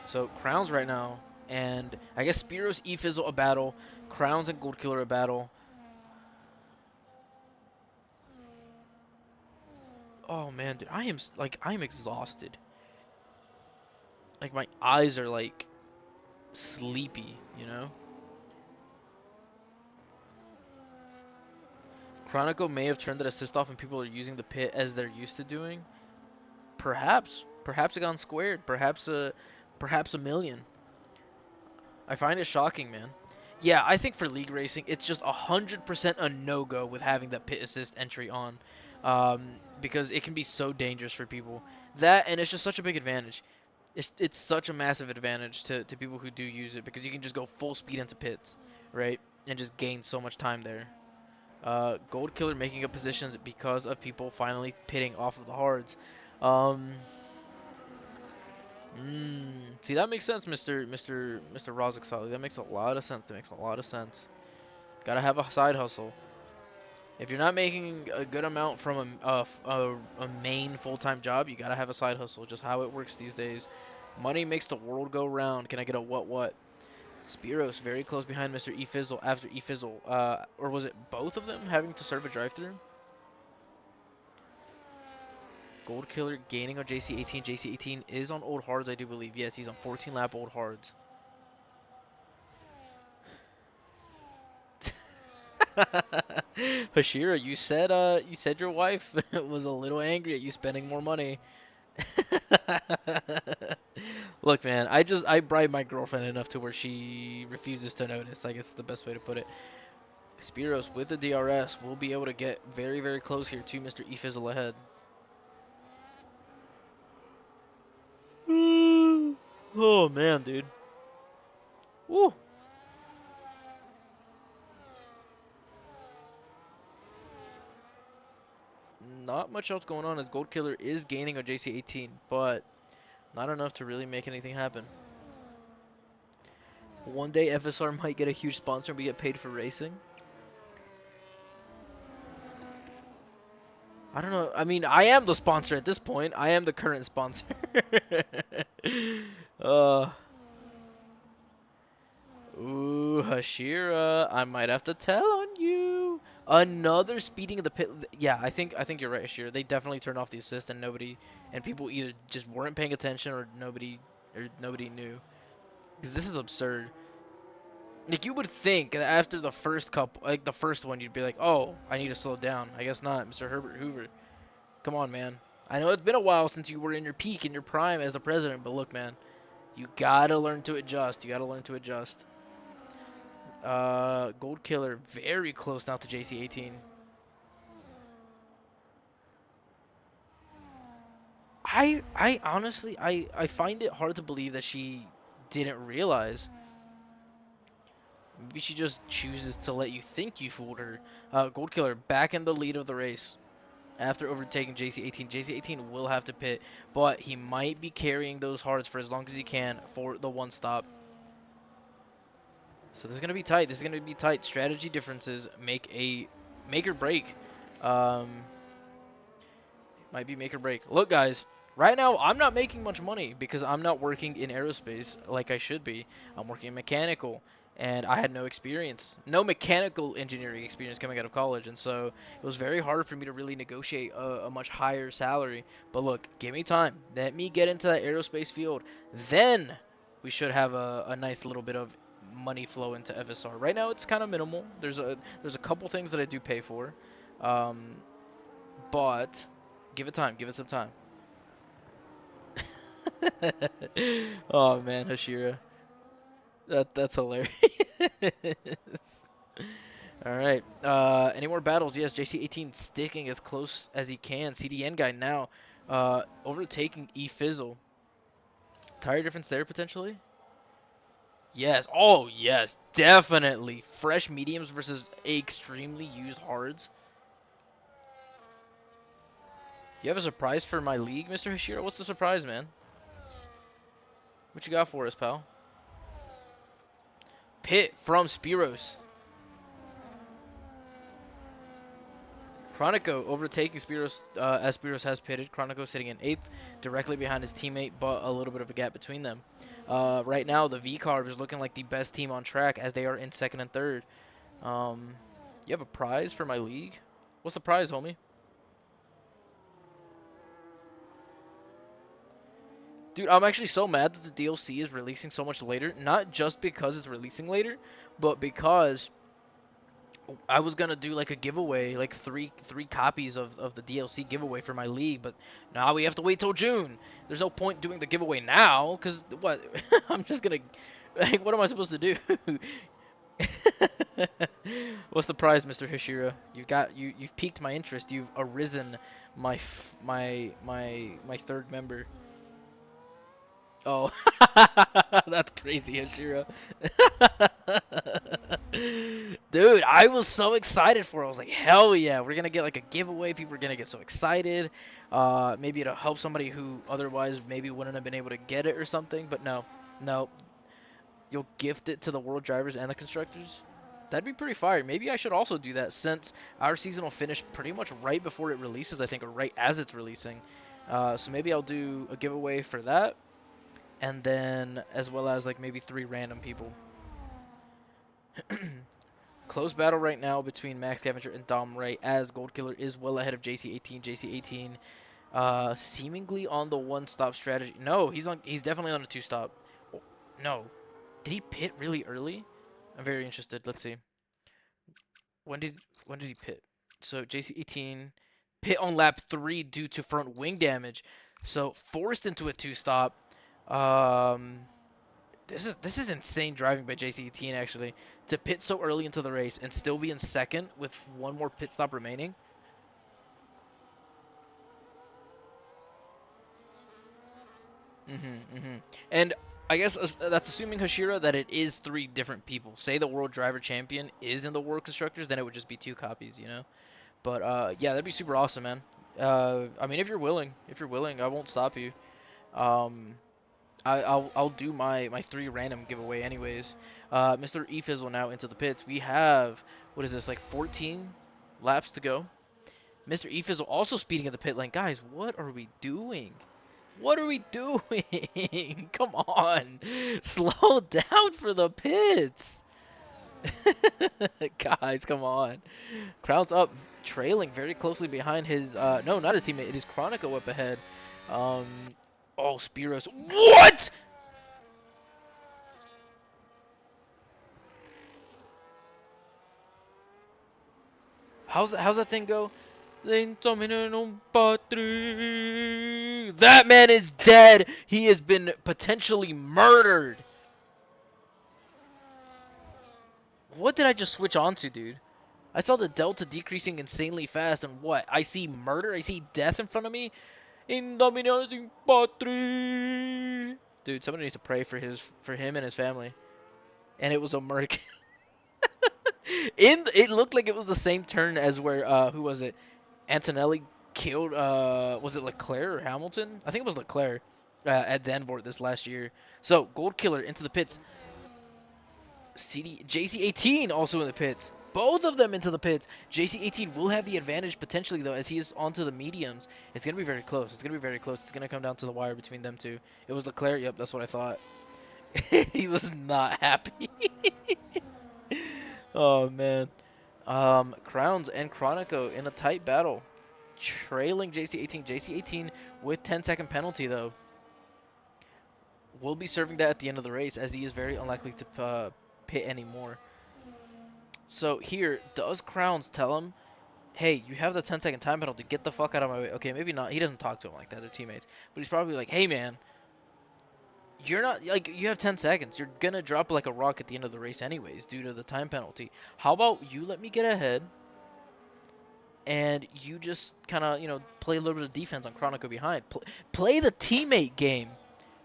So Crowns right now, and I guess Spiros, E-Fizzle a battle, Crowns and Gold Killer a battle. Oh man, dude, I am exhausted. Like my eyes are like sleepy, you know? Chronico may have turned that assist off and people are using the pit as they're used to doing. Perhaps. Perhaps it gone squared. Perhaps a million. I find it shocking, man. Yeah, I think for league racing, it's just 100% a no-go with having that pit assist entry on. Because it can be so dangerous for people. That, and it's just such a big advantage. It's such a massive advantage to people who do use it because you can just go full speed into pits, right? And just gain so much time there. Gold Killer making up positions because of people finally pitting off of the hards. See, that makes sense, Mr. Rozak Sali. That makes a lot of sense. That makes a lot of sense. Gotta have a side hustle. If you're not making a good amount from a main full-time job, you gotta have a side hustle. Just how it works these days. Money makes the world go round. Can I get a what? Spiros very close behind Mr. E-Fizzle after E-Fizzle. Or was it both of them having to serve a drive-through? Gold Killer gaining on JC18. JC18 is on old hards, I do believe. Yes, he's on 14 lap old hards. Hashira, you said your wife was a little angry at you spending more money. Look, man, I bribe my girlfriend enough to where she refuses to notice. I guess it's the best way to put it. Spiros with the DRS will be able to get very, very close here to Mr. E-Fizzle ahead. Oh man, dude. Woo. Not much else going on as Gold Killer is gaining on JC18, but not enough to really make anything happen. One day FSR might get a huge sponsor and we get paid for racing. I don't know. I mean, I am the sponsor at this point. I am the current sponsor. Ooh, Hashira, I might have to tell on you. Another speeding of the pit. Yeah, I think you're right, Hashira. They definitely turned off the assist, and people either just weren't paying attention or nobody knew. Because this is absurd. Like, you would think that after the first couple, like the first one, you'd be like, oh, I need to slow down. I guess not, Mr. Herbert Hoover. Come on, man. I know it's been a while since you were in your peak, in your prime as the president, but look, man, you gotta learn to adjust. You gotta learn to adjust. Gold Killer, very close now to JC18. I honestly, I find it hard to believe that she didn't realize. Maybe she just chooses to let you think you fooled her. Gold Killer back in the lead of the race after overtaking JC18. JC18 will have to pit, but he might be carrying those hearts for as long as he can for the one stop. So this is gonna be tight. This is gonna be tight. Strategy differences make or break. Um, Might be make or break. Look, guys. Right now, I'm not making much money because I'm not working in aerospace like I should be. I'm working in mechanical, and I had no experience, no mechanical engineering experience coming out of college, and so it was very hard for me to really negotiate a much higher salary. But look, give me time. Let me get into that aerospace field. Then we should have a nice little bit of money flow into FSR. Right now, it's kind of minimal. There's a couple things that I do pay for, um, but give it time. Give it some time. Oh man, Hashira. That's hilarious. All right. Any more battles? Yes, JC18 sticking as close as he can. CDN guy now overtaking E Fizzle. Tire difference there potentially? Yes. Oh, yes. Definitely. Fresh mediums versus extremely used hards. You have a surprise for my league, Mr. Hashira? What's the surprise, man? What you got for us, pal? Pit from Spiros. Chronico overtaking Spiros as Spiros has pitted. Chronico sitting in 8th, directly behind his teammate, but a little bit of a gap between them. Right now, the V-Carb is looking like the best team on track as they are in 2nd and 3rd. You have a prize for my league? What's the prize, homie? Dude, I'm actually so mad that the DLC is releasing so much later. Not just because it's releasing later, but because I was gonna do like a giveaway, like three copies of the DLC giveaway for my league, but now we have to wait till June. There's no point doing the giveaway now, cause what? I'm just gonna, like, what am I supposed to do? What's the prize, Mr. Hashira? You've piqued my interest. You've arisen my third member. Oh, that's crazy, Hashira. Dude, I was so excited for it. I was like, hell yeah, we're going to get like a giveaway. People are going to get so excited. Maybe it'll help somebody who otherwise maybe wouldn't have been able to get it or something. But no, no. You'll gift it to the world drivers and the constructors. That'd be pretty fire. Maybe I should also do that since our season will finish pretty much right before it releases, I think, or right as it's releasing. So maybe I'll do a giveaway for that. And then as well as like maybe 3 random people. Close battle right now between Max Scavenger and Dom Ray as Gold Killer is well ahead of JC18. JC18 seemingly on the one-stop strategy. No, he's definitely on a 2-stop. Oh, no. Did he pit really early? I'm very interested. Let's see. When did he pit? So JC18 pit on lap 3 due to front wing damage. So forced into a 2-stop. This is insane driving by JC18 actually to pit so early into the race and still be in 2nd with 1 more pit stop remaining. And I guess that's assuming, Hashira, that it is 3 different people. Say the World Driver Champion is in the World Constructors, then it would just be 2 copies, you know. But yeah, that'd be super awesome, man. I mean, if you're willing, I won't stop you. I'll do my 3 random giveaway anyways. Mr. Efizzle now into the pits. We have, what is this, like 14 laps to go. Mr. Efizzle also speeding at the pit lane. Guys, what are we doing? What are we doing? Come on. Slow down for the pits. Guys, come on. Crowd's up, trailing very closely behind his, no, not his teammate. It is Chronico up ahead. Oh, Spiros. What? How's that thing go? That man is dead. He has been potentially murdered. What did I just switch on to, dude? I saw the delta decreasing insanely fast, and what? I see murder? I see death in front of me? Indominating Patri. Dude, somebody needs to pray for him and his family. And it was a murder. It looked like it was the same turn as where who was it? Antonelli killed was it Leclerc or Hamilton? I think it was Leclerc at Zandvoort this last year. So Gold Killer into the pits. JC18 also in the pits. Both of them into the pits. JC18 will have the advantage potentially though as he is onto the mediums. It's gonna be very close. It's gonna be very close. It's gonna come down to the wire between them two. It was Leclerc. Yep, that's what I thought. He was not happy. Oh man. Crowns and Chronico in a tight battle. Trailing JC18. JC18 with 10-second penalty, though. Will be serving that at the end of the race, as he is very unlikely to pit anymore. So here, does Crowns tell him, hey, you have the 10-second time penalty. Get the fuck out of my way. Okay, maybe not. He doesn't talk to him like that, their teammates. But he's probably like, hey, man. You're not, you have 10 seconds. You're going to drop like a rock at the end of the race anyways due to the time penalty. How about you let me get ahead and you just kind of, play a little bit of defense on Chronico behind. Play the teammate game.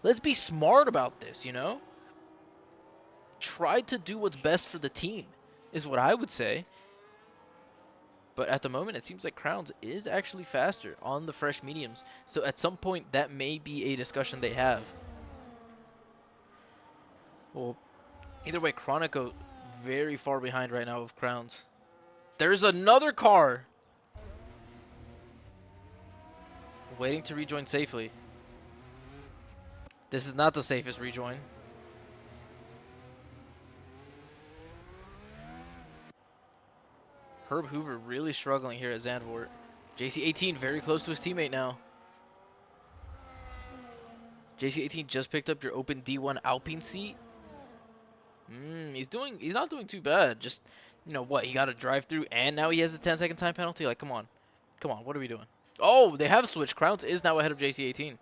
Let's be smart about this, Try to do what's best for the team is what I would say. But at the moment, it seems like Crowns is actually faster on the fresh mediums. So at some point, that may be a discussion they have. Well, either way, Chronico very far behind right now of Crowns. There's another car waiting to rejoin safely. This is not the safest rejoin. Herb Hoover really struggling here at Zandvoort. JC18 very close to his teammate now. JC18 just picked up your open D1 Alpine seat. He's not doing too bad. Just, what? He got a drive through and now he has a 10-second time penalty. Like, come on. Come on. What are we doing? Oh, they have switched. Crowns is now ahead of JC18.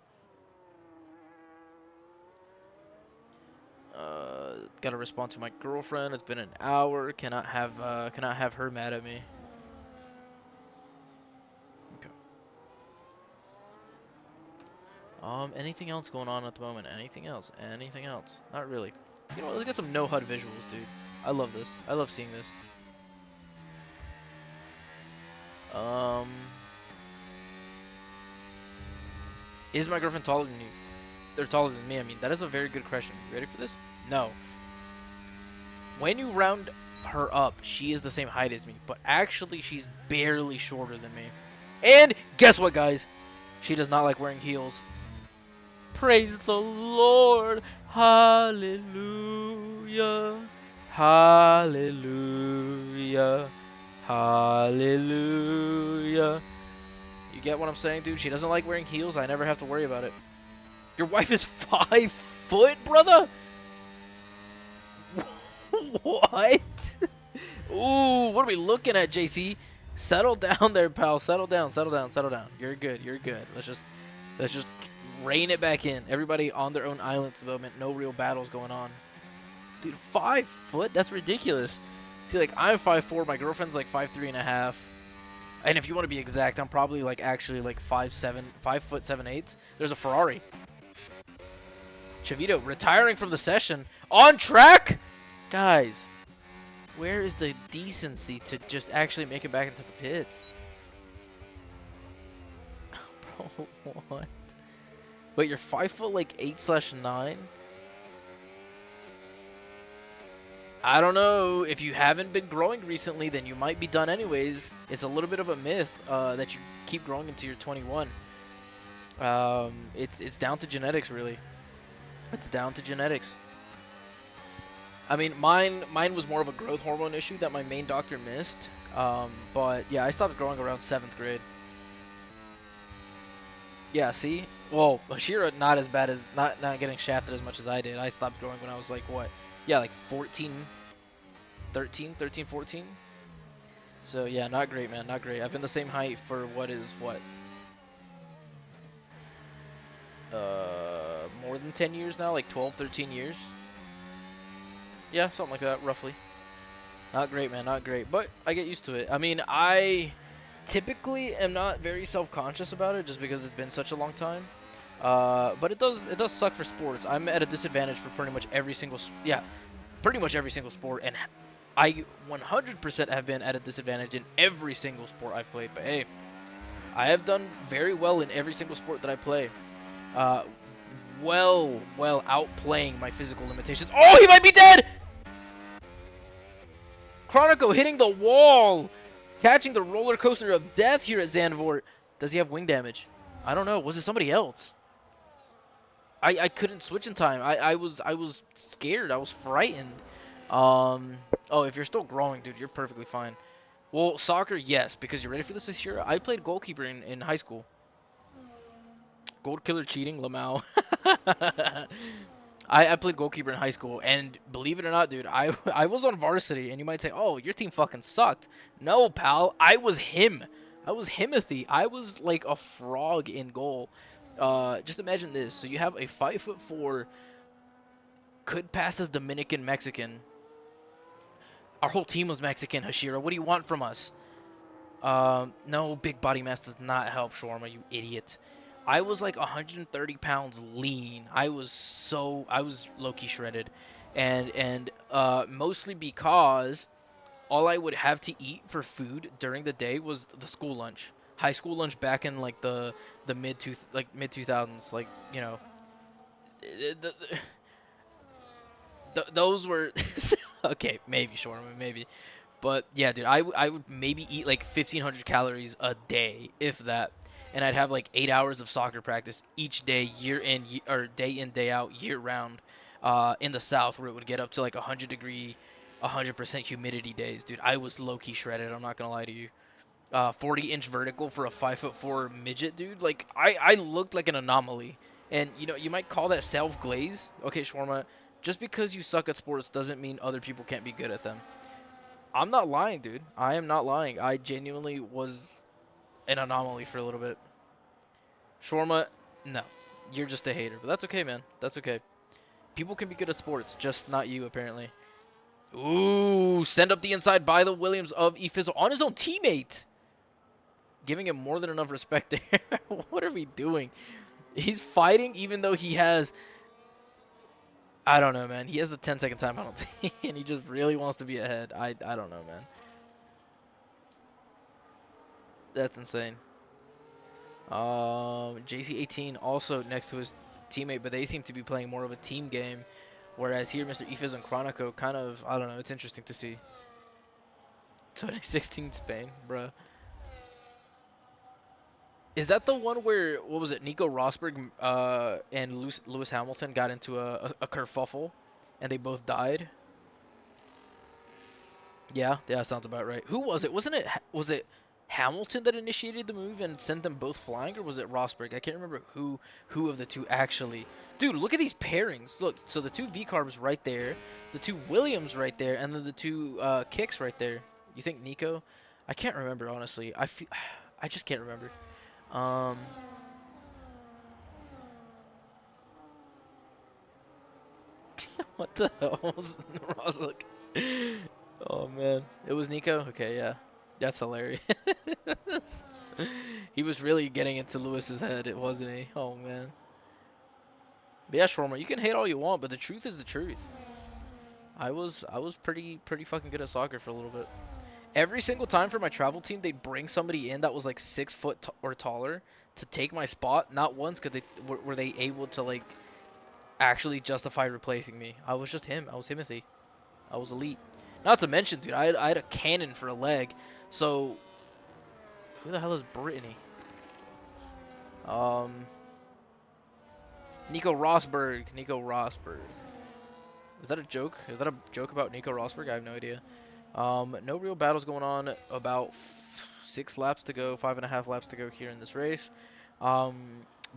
Gotta respond to my girlfriend. It's been an hour. Cannot have her mad at me. Okay. Anything else going on at the moment? Anything else? Anything else? Not really. Let's get some no HUD visuals, dude. I love this. I love seeing this. Is my girlfriend taller than you? They're taller than me. I mean, that is a very good question. You ready for this? No. When you round her up, she is the same height as me, but actually she's barely shorter than me. And guess what, guys? She does not like wearing heels. Praise the Lord. Hallelujah. Hallelujah. Hallelujah. You get what I'm saying, dude? She doesn't like wearing heels. I never have to worry about it. Your wife is 5 foot, brother? What? Ooh, what are we looking at, JC? Settle down there, pal. Settle down, settle down, settle down. You're good, you're good. Let's just rein it back in. Everybody on their own islands development. No real battles going on. Dude, 5 foot? That's ridiculous. See, like, I'm 5'4", my girlfriend's like 5'3.5". And if you want to be exact, I'm probably like actually like 5'7", 5'7". There's a Ferrari. Chavito retiring from the session. On track? Guys, where is the decency to just actually make it back into the pits? Bro, what? Wait, you're 5 foot like 8/9? I don't know. If you haven't been growing recently, then you might be done anyways. It's a little bit of a myth that you keep growing until you're 21. It's down to genetics, really. It's down to genetics. I mean, mine was more of a growth hormone issue that my main doctor missed. But yeah, I stopped growing around 7th grade. Yeah, see? Well, Ashira not as bad as not getting shafted as much as I did. I stopped growing when I was like what? Yeah, like 14. So yeah, not great, man. Not great. I've been the same height for what, more than 10 years now, like 12, 13 years. Yeah, something like that, roughly. Not great, man. Not great, but I get used to it. I mean, I typically am not very self-conscious about it, just because it's been such a long time. But it does suck for sports. I'm at a disadvantage for pretty much every single yeah, pretty much every single sport, and I 100% have been at a disadvantage in every single sport I've played. But hey, I have done very well in every single sport that I play. Uh, well outplaying my physical limitations. Oh, he might be dead! Chronico hitting the wall, catching the roller coaster of death here at Zandvoort. Does he have wing damage? I don't know. Was it somebody else? I couldn't switch in time. I was scared. I was frightened. Oh, if you're still growing, dude, you're perfectly fine. Well, soccer, yes, because you're ready for this year. I played goalkeeper in high school. Gold killer cheating, Lamau. I played goalkeeper in high school, and believe it or not, dude, I was on varsity, and you might say, oh, your team fucking sucked. No, pal, I was him. I was Himothy. I was like a frog in goal. Just imagine this. So you have a 5'4", could pass as Dominican Mexican. Our whole team was Mexican, Hashira. What do you want from us? No, big body mass does not help, Shawarma, you idiot. I was like 130 pounds lean. I was low-key shredded. And mostly because all I would have to eat for food during the day was the school lunch. High school lunch back in like the mid 2000s, like, you know, those were okay, maybe Shawarma, maybe. But yeah, dude, I would maybe eat like 1,500 calories a day, if that, and I'd have like 8 hours of soccer practice each day, or day in day out, year round, in the South, where it would get up to like 100-degree, 100% humidity days. Dude, I was low key shredded. I'm not gonna lie to you. 40-inch vertical for a 5'4" midget, dude. Like I looked like an anomaly, and you know you might call that self glaze. Okay, Shawarma. Just because you suck at sports doesn't mean other people can't be good at them. I'm not lying, dude. I am not lying. I genuinely was an anomaly for a little bit. Shawarma, no. You're just a hater. But that's okay, man. That's okay. People can be good at sports, just not you, apparently. Ooh, send up the inside by the Williams of Efizzle on his own teammate. Giving him more than enough respect there. What are we doing? He's fighting even though he has... I don't know, man. He has the 10-second time penalty, and he just really wants to be ahead. I don't know, man. That's insane. JC18 also next to his teammate, but they seem to be playing more of a team game. Whereas here, Mr. Efiz and Chronico kind of, I don't know, it's interesting to see. 2016 Spain, bruh. Is that the one where, what was it, Nico Rosberg and Lewis Hamilton got into a kerfuffle, and they both died? Yeah, sounds about right. Who was it? Was it Hamilton that initiated the move and sent them both flying, or was it Rosberg? I can't remember who of the two actually. Dude, look at these pairings. Look, so the two V-carbs right there, the two Williams right there, and then the two kicks right there. You think Nico? I can't remember, honestly. I just can't remember. Um, what the hell was Rosberg? Oh man, it was Nico. Okay, yeah, that's hilarious. He was really getting into Lewis's head, it wasn't he? Oh man. But yeah, Shorma, you can hate all you want, but the truth is the truth. I was pretty fucking good at soccer for a little bit. Every single time for my travel team, they'd bring somebody in that was like 6 foot or taller to take my spot. Not once could they were they able to like actually justify replacing me. I was just him. I was Timothy. I was elite. Not to mention, dude, I had a cannon for a leg. So who the hell is Brittany? Um, Nico Rosberg. Nico Rosberg. Is that a joke? Is that a joke about Nico Rosberg? I have no idea. No real battles going on. About 6 laps to go, 5.5 laps to go here in this race. But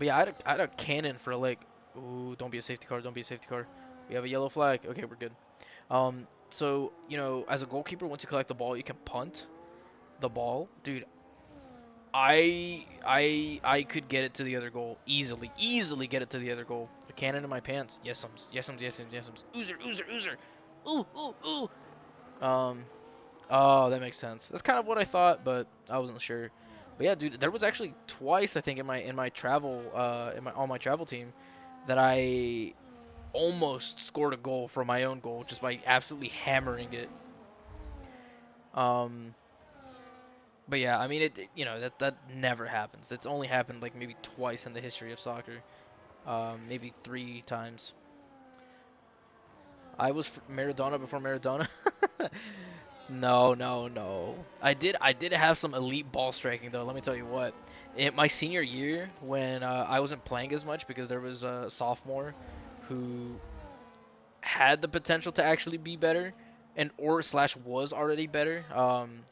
yeah, I had a cannon for a leg. Ooh, don't be a safety car. Don't be a safety car. We have a yellow flag. Okay, we're good. So, you know, as a goalkeeper, once you collect the ball, you can punt. the ball, dude, I could get it to the other goal easily, easily get it to the other goal. A cannon in my pants. Yes, Oozer, oozer, oozer. Ooh, ooh, ooh. Oh, that makes sense. That's kind of what I thought, but I wasn't sure. But yeah, dude, there was actually twice I think in my travel on my travel team that I almost scored a goal from my own goal just by absolutely hammering it. Um, but yeah, I mean you know that never happens. It's only happened like maybe twice in the history of soccer. Maybe 3 times. I was Maradona before Maradona. No, no, no. I did have some elite ball striking though. Let me tell you what. In my senior year, when I wasn't playing as much because there was a sophomore who had the potential to actually be better, and or slash was already better.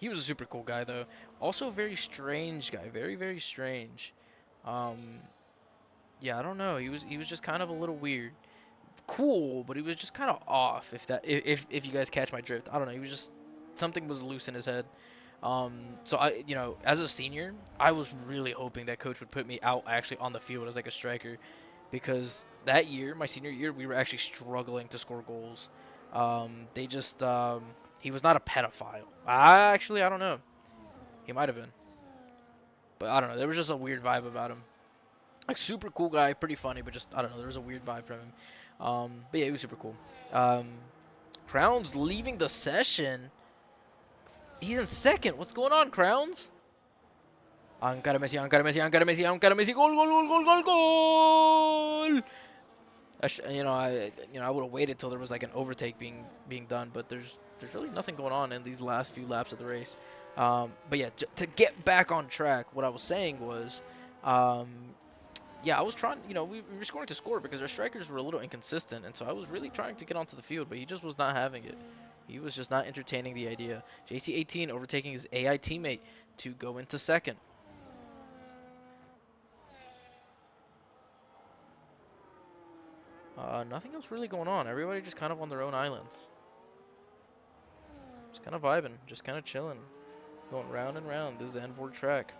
He was a super cool guy though. Also a very strange guy. Very very strange. Um, yeah, I don't know. He was just kind of a little weird. Cool, but he was just kind of off. If you guys catch my drift, I don't know. He was just something was loose in his head. So as a senior, I was really hoping that coach would put me out actually on the field as like a striker, because that year, my senior year, we were actually struggling to score goals. They just he was not a pedophile. I don't know. He might have been, but I don't know. There was just a weird vibe about him. Like super cool guy, pretty funny, but just I don't know. There was a weird vibe from him. But yeah, he was super cool. Um, Crowns leaving the session. He's in second. What's going on, Crowns? Ankara Messi, Ankara Messi, Ankara Messi, Ankara Messi. Goal, goal, goal, goal, goal, goal. I would have waited till there was like an overtake being done, but there's really nothing going on in these last few laps of the race. But yeah, to get back on track, what I was saying was, um, yeah, I was trying. We were scoring to score because our strikers were a little inconsistent, and so I was really trying to get onto the field, but he just was not having it. He was just not entertaining the idea. JC18 overtaking his AI teammate to go into second. Nothing else really going on. Everybody just kind of on their own islands. Just kind of vibing, just kind of chilling, going round and round this Zandvoort track.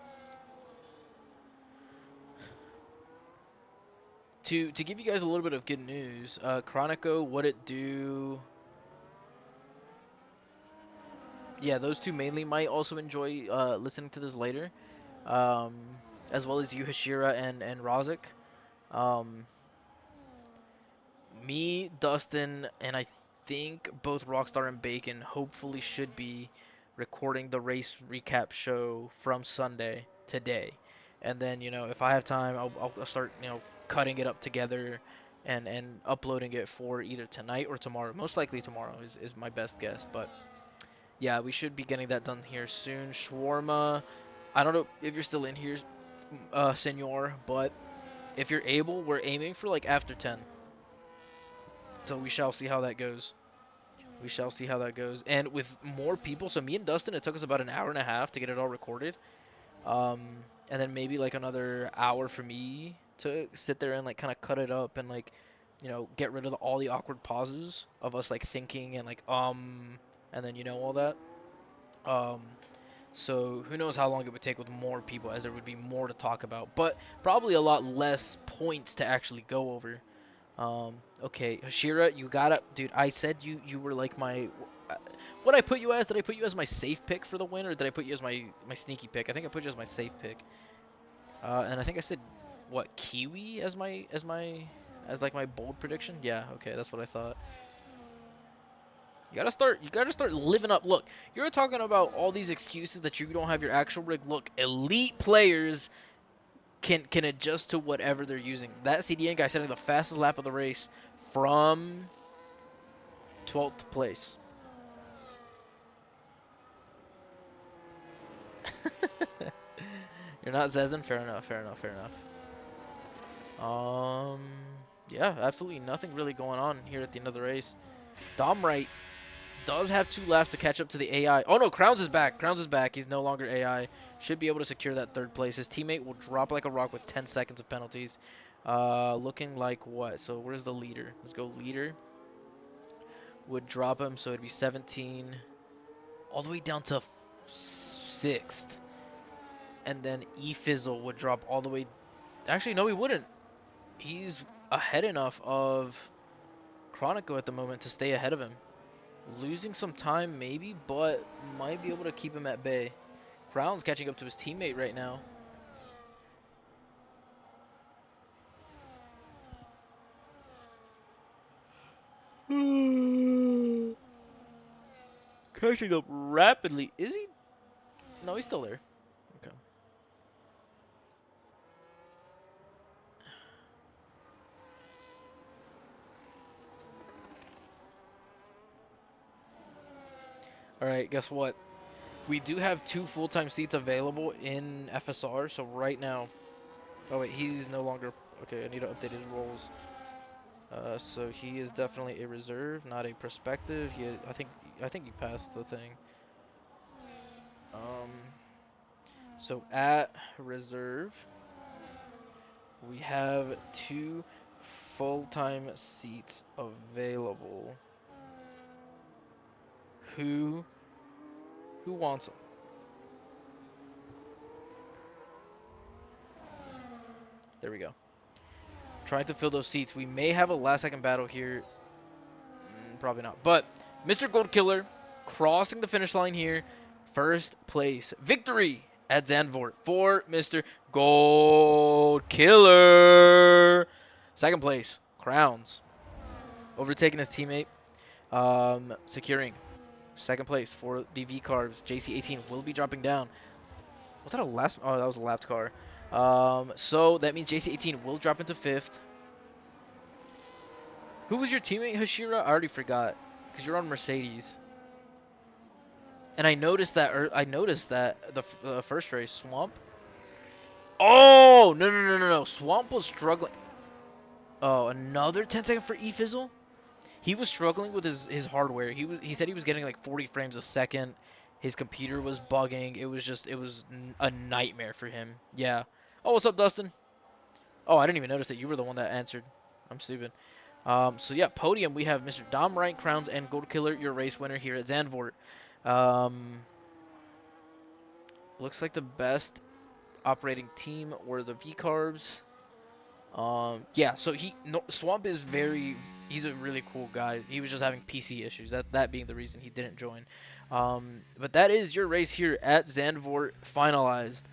To give you guys a little bit of good news, Chronico, What It Do, yeah, those two mainly might also enjoy listening to this later, um, as well as you, Hashira, and Razik. Um, Me, Dustin, and I think both Rockstar and Bacon hopefully should be recording the race recap show from Sunday today, and then if I have time, I'll start cutting it up together and uploading it for either tonight or tomorrow. Most likely tomorrow is my best guess, but yeah, we should be getting that done here soon. Shawarma, I don't know if you're still in here, Senor, but if you're able, we're aiming for like after 10. So we shall see how that goes. We shall see how that goes. And with more people, so me and Dustin, it took us about an hour and a half to get it all recorded. Um, and then maybe like another hour for me to sit there and like kind of cut it up and like, get rid of all the awkward pauses of us like thinking and like, and then all that. Um, so who knows how long it would take with more people, as there would be more to talk about, but probably a lot less points to actually go over. Okay, Hashira, you gotta, dude. I said you were like my. What I put you as? Did I put you as my safe pick for the win, or did I put you as my sneaky pick? I think I put you as my safe pick. And I think I said what, Kiwi as like my bold prediction. Yeah, okay, that's what I thought. You gotta start living up. Look, you're talking about all these excuses that you don't have your actual rig. Look, elite players can adjust to whatever they're using. That CDN guy setting the fastest lap of the race from 12th place. You're not Zezin? Fair enough, fair enough, fair enough. Yeah, absolutely nothing really going on here at the end of the race. Domright does have 2 laps to catch up to the AI. Oh no, Crowns is back. Crowns is back. He's no longer AI. Should be able to secure that 3rd place. His teammate will drop like a rock with 10 seconds of penalties. Looking like what? So where's the leader? Let's go leader. Would drop him, so it'd be 17. All the way down to 6th. And then E-Fizzle would drop all the way. Actually, no, he wouldn't. He's ahead enough of Chronico at the moment to stay ahead of him. Losing some time, maybe, but might be able to keep him at bay. Crown's catching up to his teammate right now. Catching up rapidly. Is he? No, he's still there. Okay. All right, guess what? We do have 2 full-time seats available in FSR, so right now... Oh, wait, he's no longer... Okay, I need to update his roles. So he is definitely a reserve, not a prospective. I think he passed the thing. So at reserve, we have 2 full-time seats available. Who wants them? There we go. Trying to fill those seats. We may have a last-second battle here. Probably not. But Mr. Gold Killer crossing the finish line here. First place. Victory at Zandvoort for Mr. Gold Killer. Second place. Crowns. Overtaking his teammate. Securing second place for the V-Carbs. JC18 will be dropping down. Was that a last? Oh, that was a lapped car. So that means JC18 will drop into 5th. Who was your teammate, Hashira? I already forgot, because you're on Mercedes. And I noticed that. The first race, Swamp. Oh no! Swamp was struggling. Oh, another 10-second for E-Fizzle. He was struggling with his hardware. He said he was getting like 40 frames a second. His computer was bugging. It was a nightmare for him. Yeah. Oh, what's up, Dustin? Oh, I didn't even notice that you were the one that answered. I'm stupid. So yeah, podium, we have Mr. Dom Wright, Crowns, and Gold Killer, your race winner here at Zandvoort. Looks like the best operating team were the V-Carbs. Yeah, so Swamp is he's a really cool guy. He was just having PC issues, that being the reason he didn't join. But that is your race here at Zandvoort finalized.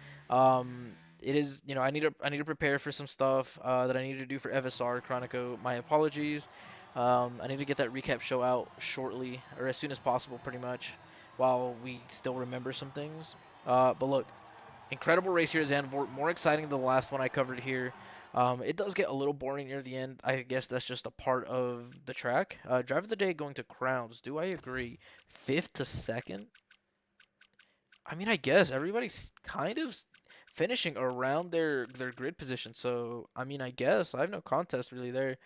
It is, I need to prepare for some stuff that I need to do for FSR Chronico. My apologies. I need to get that recap show out shortly, or as soon as possible, pretty much, while we still remember some things. But look, incredible race here at Zandvoort. More exciting than the last one I covered here. It does get a little boring near the end. I guess that's just a part of the track. Driver of the day going to Crowns. Do I agree? 5th to 2nd? I mean, I guess everybody's kind of finishing around their grid position. So, I mean, I guess I have no contest really there.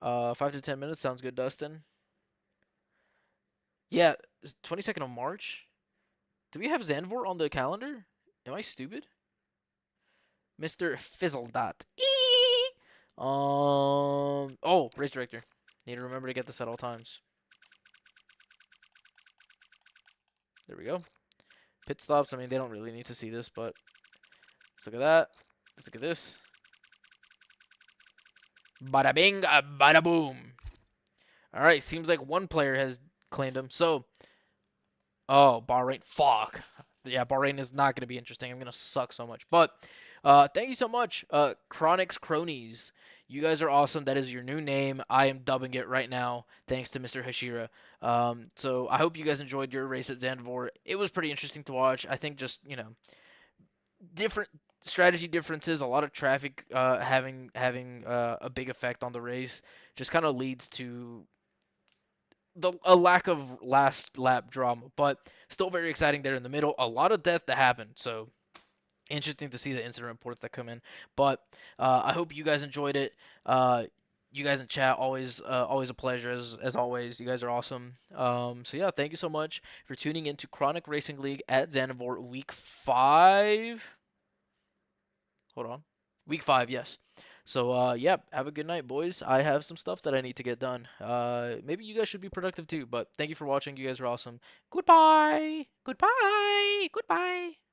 5 to 10 minutes sounds good, Dustin. Yeah, 22nd of March. Do we have Zandvoort on the calendar? Am I stupid? Mr. Fizzledot. Oh, race director. Need to remember to get this at all times. There we go. Pit stops. I mean, they don't really need to see this, but let's look at that. Let's look at this. Bada bing, bada boom. All right, seems like one player has claimed him. So, oh, Bahrain. Fuck. Yeah, Bahrain is not going to be interesting. I'm going to suck so much. But thank you so much, Chronix Cronies. You guys are awesome. That is your new name. I am dubbing it right now, thanks to Mr. Hashira. So I hope you guys enjoyed your race at Zandvoort. It was pretty interesting to watch. I think just, different strategy differences, a lot of traffic having a big effect on the race just kind of leads to a lack of last lap drama, but still very exciting there in the middle. A lot of death that happened, so interesting to see the incident reports that come in. But I hope you guys enjoyed it. You guys in chat, always a pleasure as always. You guys are awesome. So yeah, thank you so much for tuning in to Chronic Racing League at Zandvoort Week 5. Hold on. Week 5, yes. So yeah, have a good night, boys. I have some stuff that I need to get done. Maybe you guys should be productive too. But thank you for watching. You guys are awesome. Goodbye. Goodbye. Goodbye.